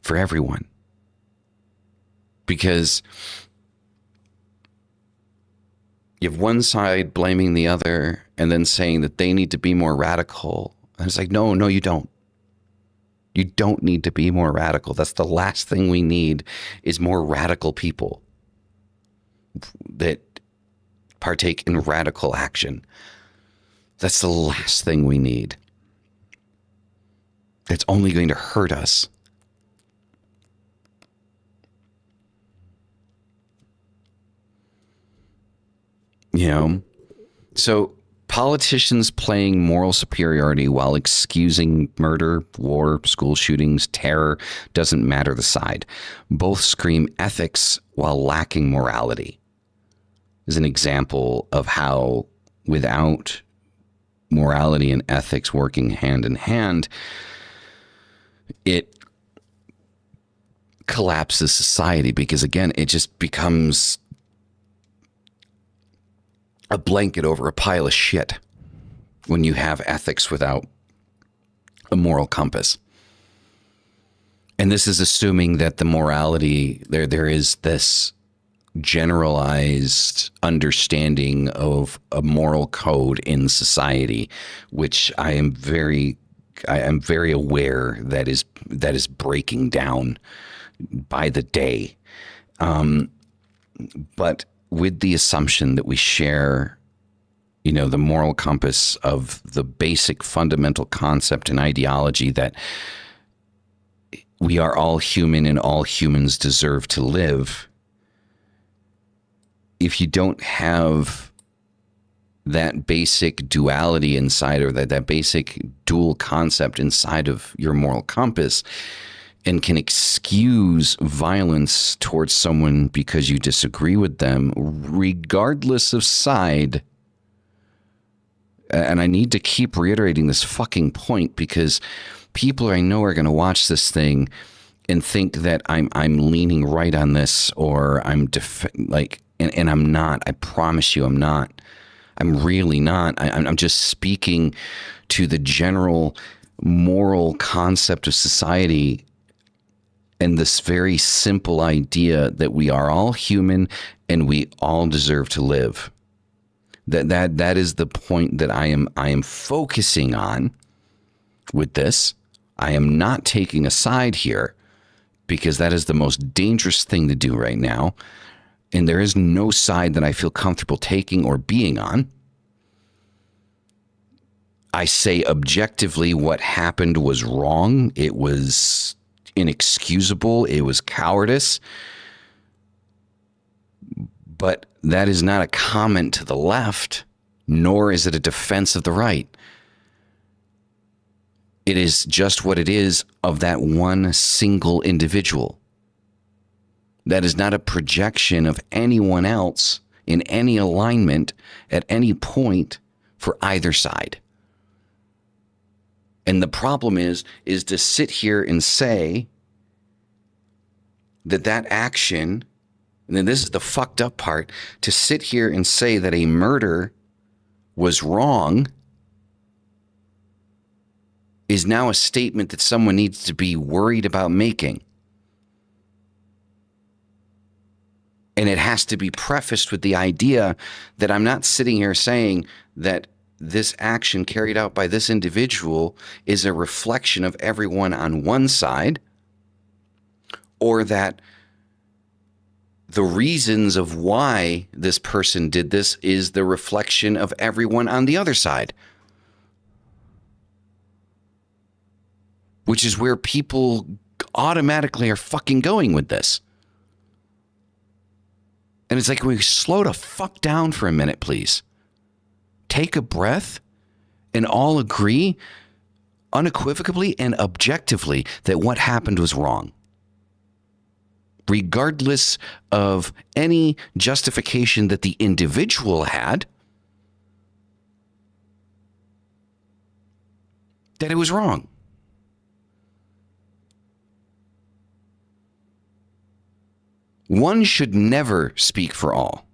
Speaker 1: for everyone. Because you have one side blaming the other and then saying that they need to be more radical. And it's like, no, you don't. You don't need to be more radical. That's the last thing we need is more radical people that partake in radical action. That's the last thing we need. It's only going to hurt us. So politicians playing moral superiority while excusing murder, war, school shootings, terror, doesn't matter the side. Both scream ethics while lacking morality. Is an example of how without morality and ethics working hand in hand, it collapses society, because again, it just becomes a blanket over a pile of shit when you have ethics without a moral compass. And this is assuming that the morality, there is this generalized understanding of a moral code in society, which I am very aware that is breaking down by the day. But with the assumption that we share, the moral compass of the basic fundamental concept and ideology that we are all human and all humans deserve to live. If you don't have that basic duality inside, or that basic dual concept inside of your moral compass, and can excuse violence towards someone because you disagree with them, regardless of side. And I need to keep reiterating this fucking point, because people I know are going to watch this thing and think that I'm leaning right on this, or I'm and I'm not. I promise you, I'm not. I'm really not. I'm just speaking to the general moral concept of society, and this very simple idea that we are all human and we all deserve to live. That is the point that I am focusing on with this. I am not taking a side here, because that is the most dangerous thing to do right now. And there is no side that I feel comfortable taking or being on. I say objectively what happened was wrong. It was inexcusable. It was cowardice. But that is not a comment to the left, nor is it a defense of the right. It is just what it is of that one single individual. That is not a projection of anyone else in any alignment at any point for either side. And the problem is to sit here and say that action, and then this is the fucked up part, to sit here and say that a murder was wrong is now a statement that someone needs to be worried about making. And it has to be prefaced with the idea that I'm not sitting here saying that this action carried out by this individual is a reflection of everyone on one side, or that the reasons of why this person did this is the reflection of everyone on the other side. Which is where people automatically are fucking going with this. And it's like, can we slow the fuck down for a minute, please? Take a breath and all agree unequivocally and objectively that what happened was wrong. Regardless of any justification that the individual had, that it was wrong. One should never speak for all.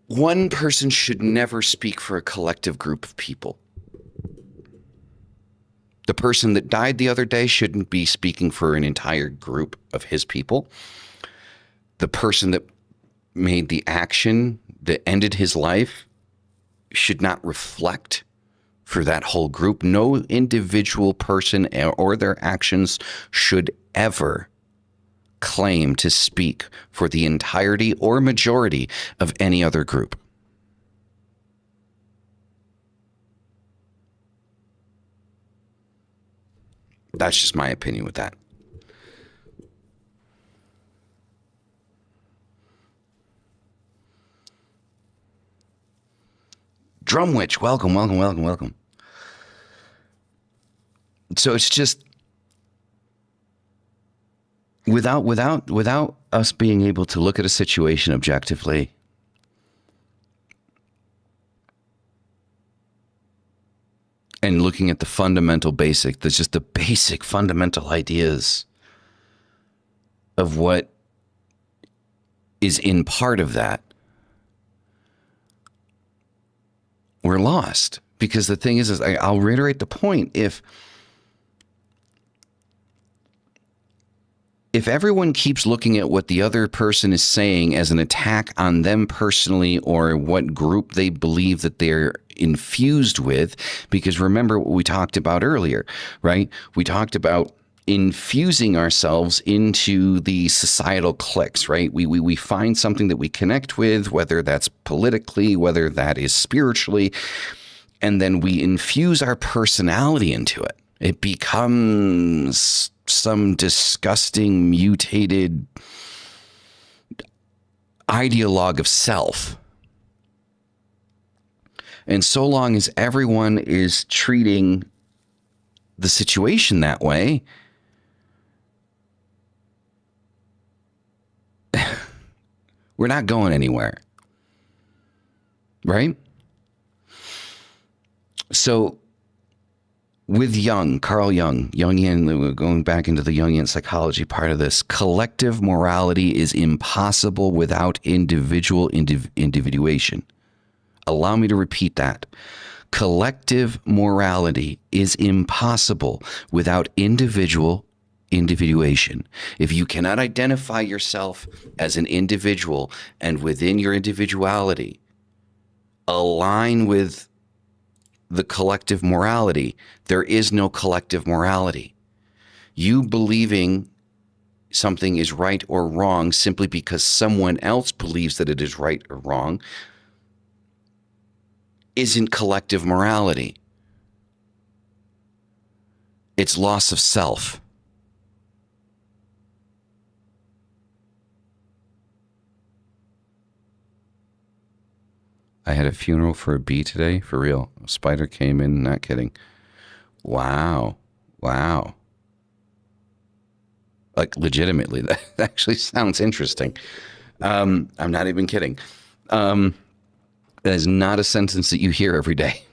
Speaker 1: One person should never speak for a collective group of people. The person that died the other day shouldn't be speaking for an entire group of his people. The person that made the action that ended his life should not reflect for that whole group. No individual person or their actions should ever claim to speak for the entirety or majority of any other group. That's just my opinion with that. Drumwitch, welcome, welcome, welcome, welcome. So it's just without us being able to look at a situation objectively and looking at the fundamental basic, there's just the basic fundamental ideas of what is in part of that, we're lost. Because the thing is I'll reiterate the point. If everyone keeps looking at what the other person is saying as an attack on them personally, or what group they believe that they're infused with, because remember what we talked about earlier, right? We talked about infusing ourselves into the societal cliques, right? We find something that we connect with, whether that's politically, whether that is spiritually, and then we infuse our personality into it. It becomes some disgusting, mutated ideologue of self. And so long as everyone is treating the situation that way, we're not going anywhere. Right? So with Jung, Carl Jung, Jungian, going back into the Jungian psychology part of this, collective morality is impossible without individuation. Allow me to repeat that. Collective morality is impossible without individuation. If you cannot identify yourself as an individual and within your individuality align with the collective morality, there is no collective morality. You believing something is right or wrong simply because someone else believes that it is right or wrong isn't collective morality. It's loss of self. I had a funeral for a bee today, for real. A spider came in, not kidding. Wow. Like, legitimately, that actually sounds interesting. I'm not even kidding. That is not a sentence that you hear every day.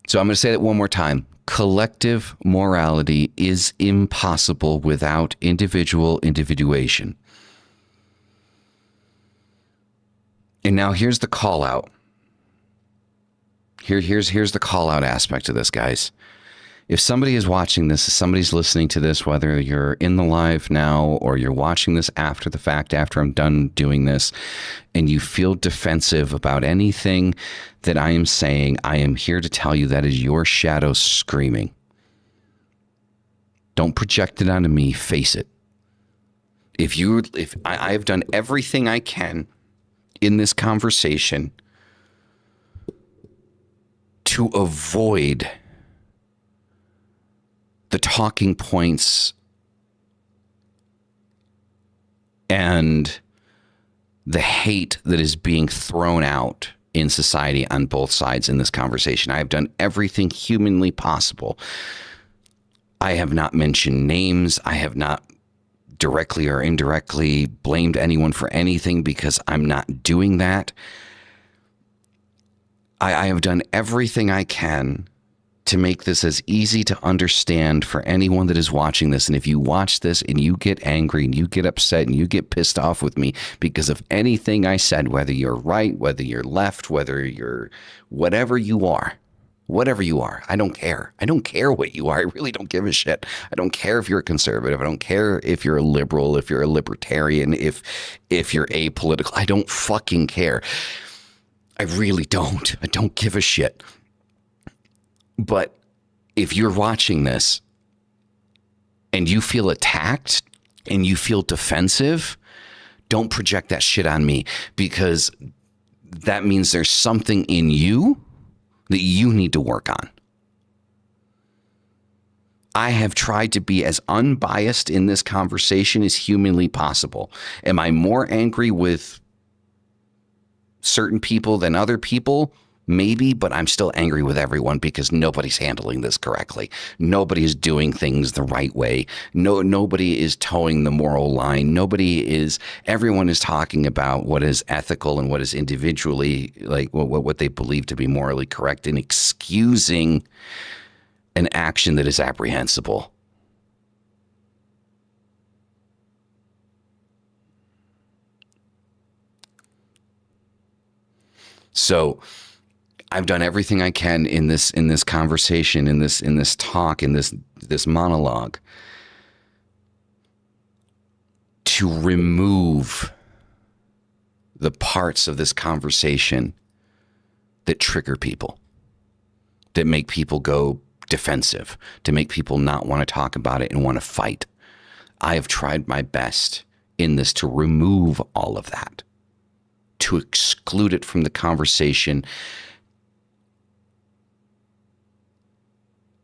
Speaker 1: So I'm going to say that one more time. Collective morality is impossible without individuation. And now here's the call out. Here's the call out aspect of this, guys. If somebody is watching this, if somebody's listening to this, whether you're in the live now or you're watching this after the fact, after I'm done doing this, and you feel defensive about anything that I am saying, I am here to tell you that is your shadow screaming. Don't project it onto me. Face it. If I have done everything I can in this conversation to avoid the talking points and the hate that is being thrown out in society on both sides in this conversation. I have done everything humanly possible. I have not mentioned names. I have not directly or indirectly blamed anyone for anything because I'm not doing that. I have done everything I can to make this as easy to understand for anyone that is watching this. And if you watch this and you get angry and you get upset and you get pissed off with me because of anything I said, whether you're right, whether you're left, whether you're whatever you are, I don't care. I don't care what you are. I really don't give a shit. I don't care if you're a conservative. I don't care if you're a liberal, if you're a libertarian, if you're apolitical. I don't fucking care. I really don't. I don't give a shit. But if you're watching this and you feel attacked and you feel defensive, don't project that shit on me, because that means there's something in you that you need to work on. I have tried to be as unbiased in this conversation as humanly possible. Am I more angry with certain people than other people? Maybe, but I'm still angry with everyone because nobody's handling this correctly. Nobody is doing things the right way. Nobody is towing the moral line. Everyone is talking about what is ethical and what is individually, like what they believe to be morally correct, and excusing an action that is apprehensible. So I've done everything I can in this conversation, in this talk, in this monologue, to remove the parts of this conversation that trigger people, that make people go defensive, to make people not want to talk about it and want to fight. I have tried my best in this to remove all of that, to exclude it from the conversation,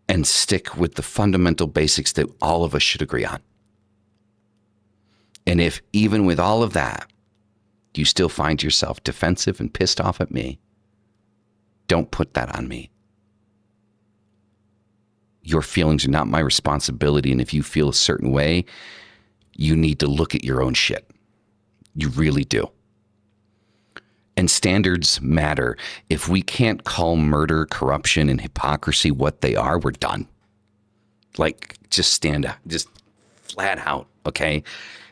Speaker 1: and stick with the fundamental basics that all of us should agree on. And if even with all of that, you still find yourself defensive and pissed off at me, don't put that on me. Your feelings are not my responsibility. And if you feel a certain way, you need to look at your own shit. You really do. And standards matter. If we can't call murder, corruption, and hypocrisy what they are, we're done. Like, just stand up, just flat out, okay?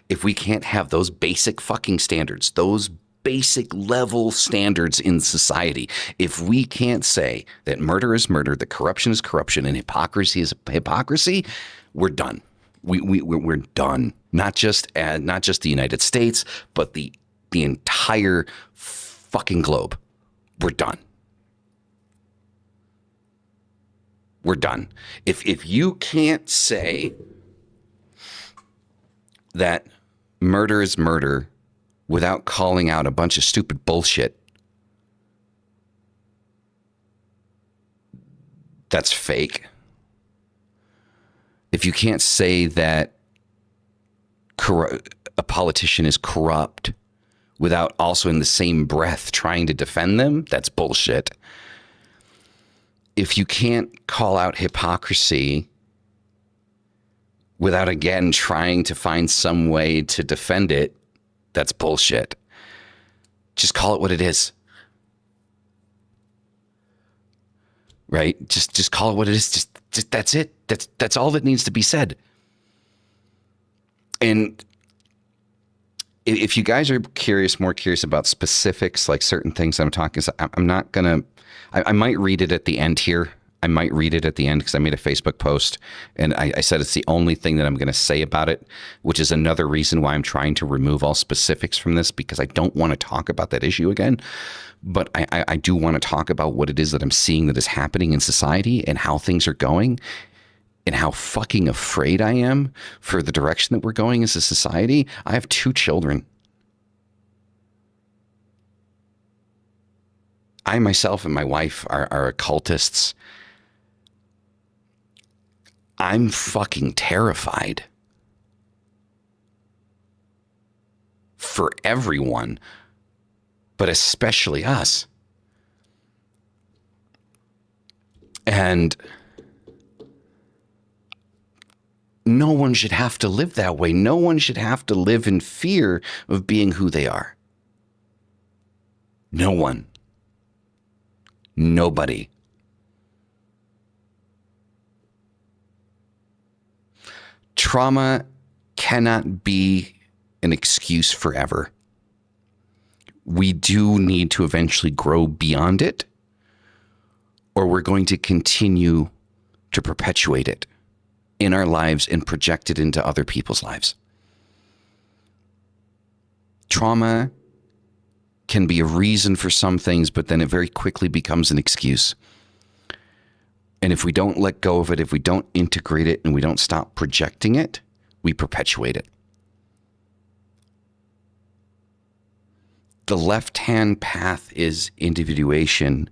Speaker 1: If we can't have those basic fucking standards, those basic level standards in society, if we can't say that murder is murder, that corruption is corruption, and hypocrisy is hypocrisy, we're done. We're done. Not just the United States, but the entire fucking globe. We're done. We're done. If you can't say that murder is murder without calling out a bunch of stupid bullshit, that's fake. If you can't say that a politician is corrupt without also in the same breath trying to defend them, that's bullshit. If you can't call out hypocrisy without again trying to find some way to defend it, that's bullshit. Just call it what it is. Right? Just call it what it is. Just that's it. That's all that needs to be said. And if you guys are more curious about specifics, like certain things I'm talking, I'm not gonna. I might read it at the end here. I might read it at the end because I made a Facebook post and I said it's the only thing that I'm going to say about it, which is another reason why I'm trying to remove all specifics from this, because I don't want to talk about that issue again. But I do want to talk about what it is that I'm seeing that is happening in society and how things are going and how fucking afraid I am for the direction that we're going as a society. I have 2 children. I myself and my wife are occultists. I'm fucking terrified for everyone, but especially us. And no one should have to live that way. No one should have to live in fear of being who they are. No one. Nobody. Trauma cannot be an excuse forever. We do need to eventually grow beyond it, or we're going to continue to perpetuate it in our lives and project it into other people's lives. Trauma can be a reason for some things, but then it very quickly becomes an excuse. And if we don't let go of it, if we don't integrate it and we don't stop projecting it, we perpetuate it. The left-hand path is individuation,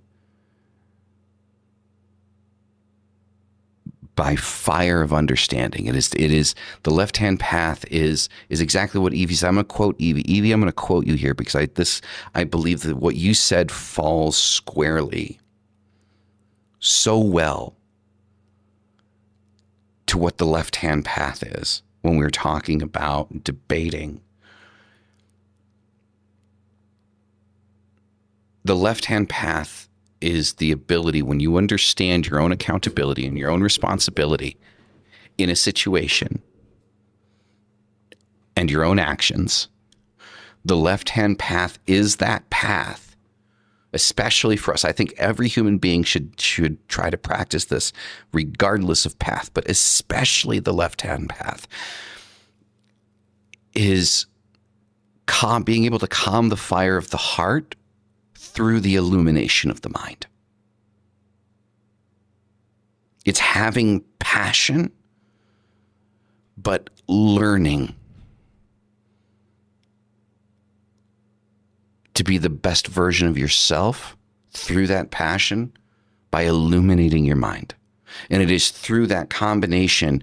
Speaker 1: by fire of understanding. It is the left-hand path is exactly what Evie said. I'm going to quote Evie. Evie, I'm going to quote you here because I believe that what you said falls squarely so well to what the left-hand path is when we're talking about debating. The left-hand path is the ability, when you understand your own accountability and your own responsibility in a situation and your own actions, the left-hand path is that path, especially for us. I think every human being should try to practice this regardless of path, but especially the left-hand path is being able to calm the fire of the heart through the illumination of the mind. It's having passion, but learning to be the best version of yourself through that passion by illuminating your mind. And it is through that combination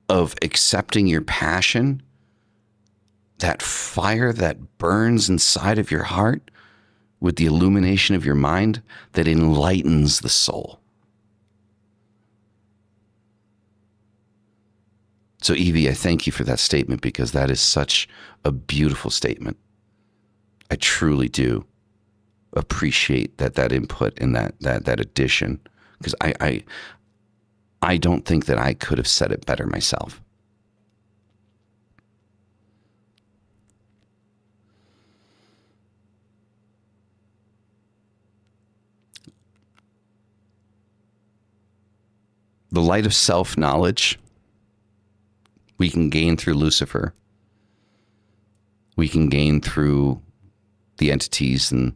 Speaker 1: of accepting your passion, that fire that burns inside of your heart, with the illumination of your mind that enlightens the soul. So Evie, I thank you for that statement because that is such a beautiful statement. I truly do appreciate that input and that addition, because I don't think that I could have said it better myself. The light of self-knowledge we can gain through Lucifer. We can gain through the entities and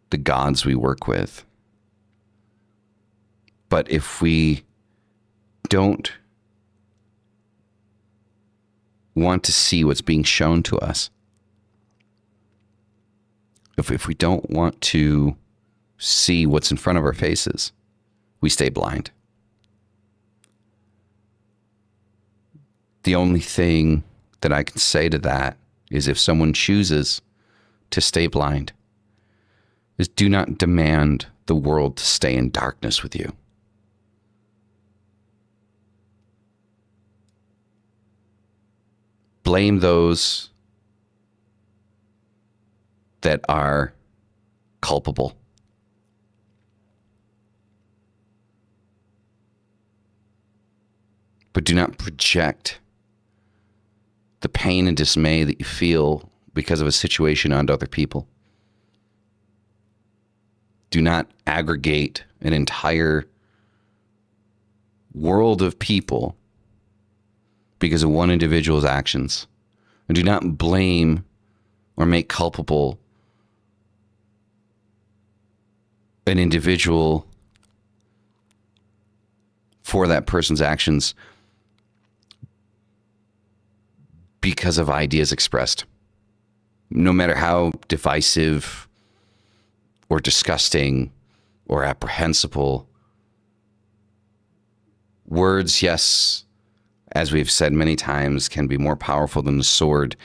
Speaker 1: the gods we work with. But if we don't want to see what's being shown to us, if we don't want to see what's in front of our faces, we stay blind. The only thing that I can say to that is if someone chooses to stay blind, is do not demand the world to stay in darkness with you. Blame those that are culpable. But do not project the pain and dismay that you feel because of a situation onto other people. Do not aggregate an entire world of people because of one individual's actions. And do not blame or make culpable an individual for that person's actions because of ideas expressed. No matter how divisive or disgusting or apprehensible, words, yes, as we've said many times, can be more powerful than the sword.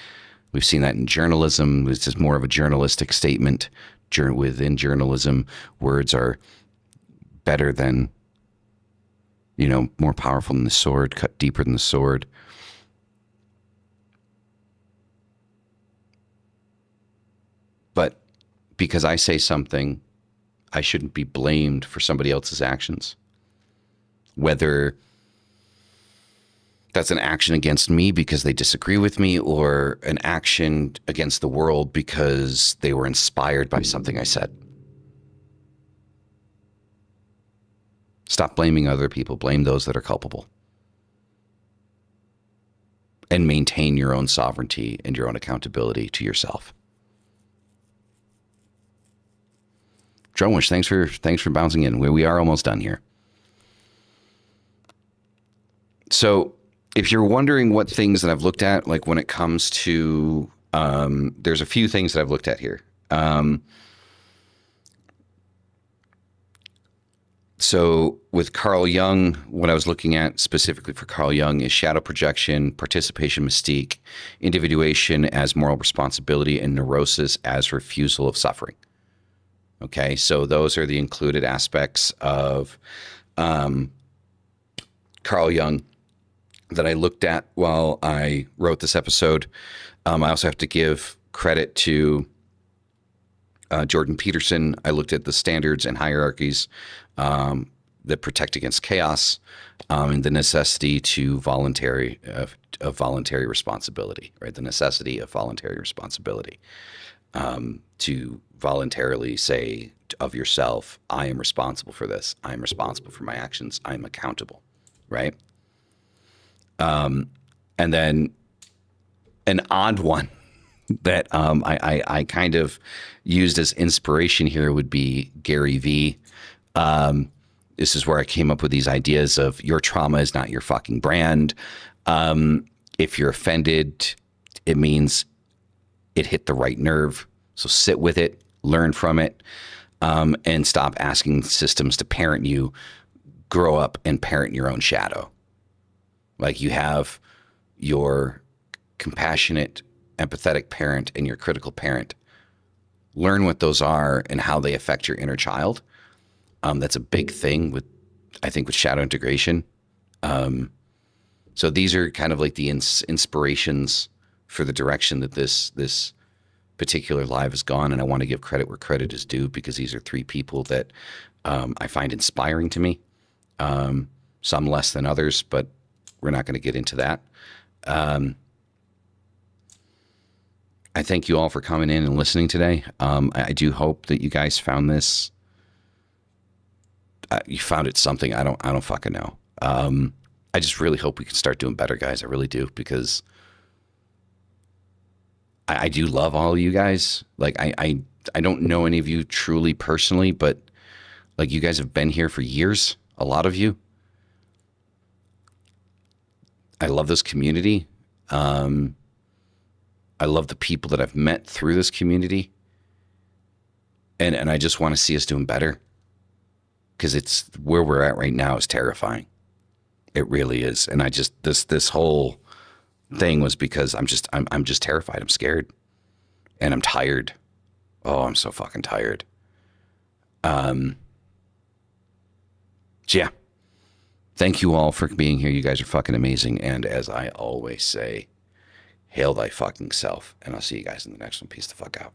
Speaker 1: We've seen that in journalism. It's just more of a journalistic statement. Within journalism, words are better than, more powerful than the sword, cut deeper than the sword. But because I say something, I shouldn't be blamed for somebody else's actions. Whether that's an action against me because they disagree with me, or an action against the world because they were inspired by something I said. Stop blaming other people. Blame those that are culpable. And maintain your own sovereignty and your own accountability to yourself. Drumwish, thanks for bouncing in. We are almost done here. So if you're wondering what things that I've looked at, like when it comes to, there's a few things that I've looked at here. So with Carl Jung, what I was looking at specifically for Carl Jung is shadow projection, participation mystique, individuation as moral responsibility, and neurosis as refusal of suffering. Okay, so those are the included aspects of Carl Jung that I looked at while I wrote this episode. I also have to give credit to Jordan Peterson. I looked at the standards and hierarchies that protect against chaos, and the necessity to voluntary of voluntary responsibility, right? The necessity of voluntary responsibility, to voluntarily say of yourself, I am responsible for this. I am responsible for my actions. I am accountable, right? And then an odd one that I kind of used as inspiration here would be Gary Vee. This is where I came up with these ideas of your trauma is not your fucking brand. If you're offended, it means it hit the right nerve. So sit with it, learn from it, and stop asking systems to parent you. Grow up and parent your own shadow. Like you have your compassionate, empathetic parent and your critical parent. Learn what those are and how they affect your inner child. That's a big thing with, I think, with shadow integration. So these are kind of like the inspirations for the direction that this particular live has gone. And I want to give credit where credit is due, because these are three people that I find inspiring to me. Some less than others, but we're not going to get into that. I thank you all for coming in and listening today. I do hope that you guys found this. You found it something. I don't fucking know. I just really hope we can start doing better, guys. I really do, because I do love all of you guys. Like I don't know any of you truly personally, but like you guys have been here for years. A lot of you. I love this community. I love the people that I've met through this community. And I just want to see us doing better, because it's where we're at right now is terrifying. It really is. And I just, this whole thing was because I'm just terrified. I'm scared and I'm tired. Oh, I'm so fucking tired. So yeah. Thank you all for being here. You guys are fucking amazing. And as I always say, hail thy fucking self. And I'll see you guys in the next one. Peace the fuck out.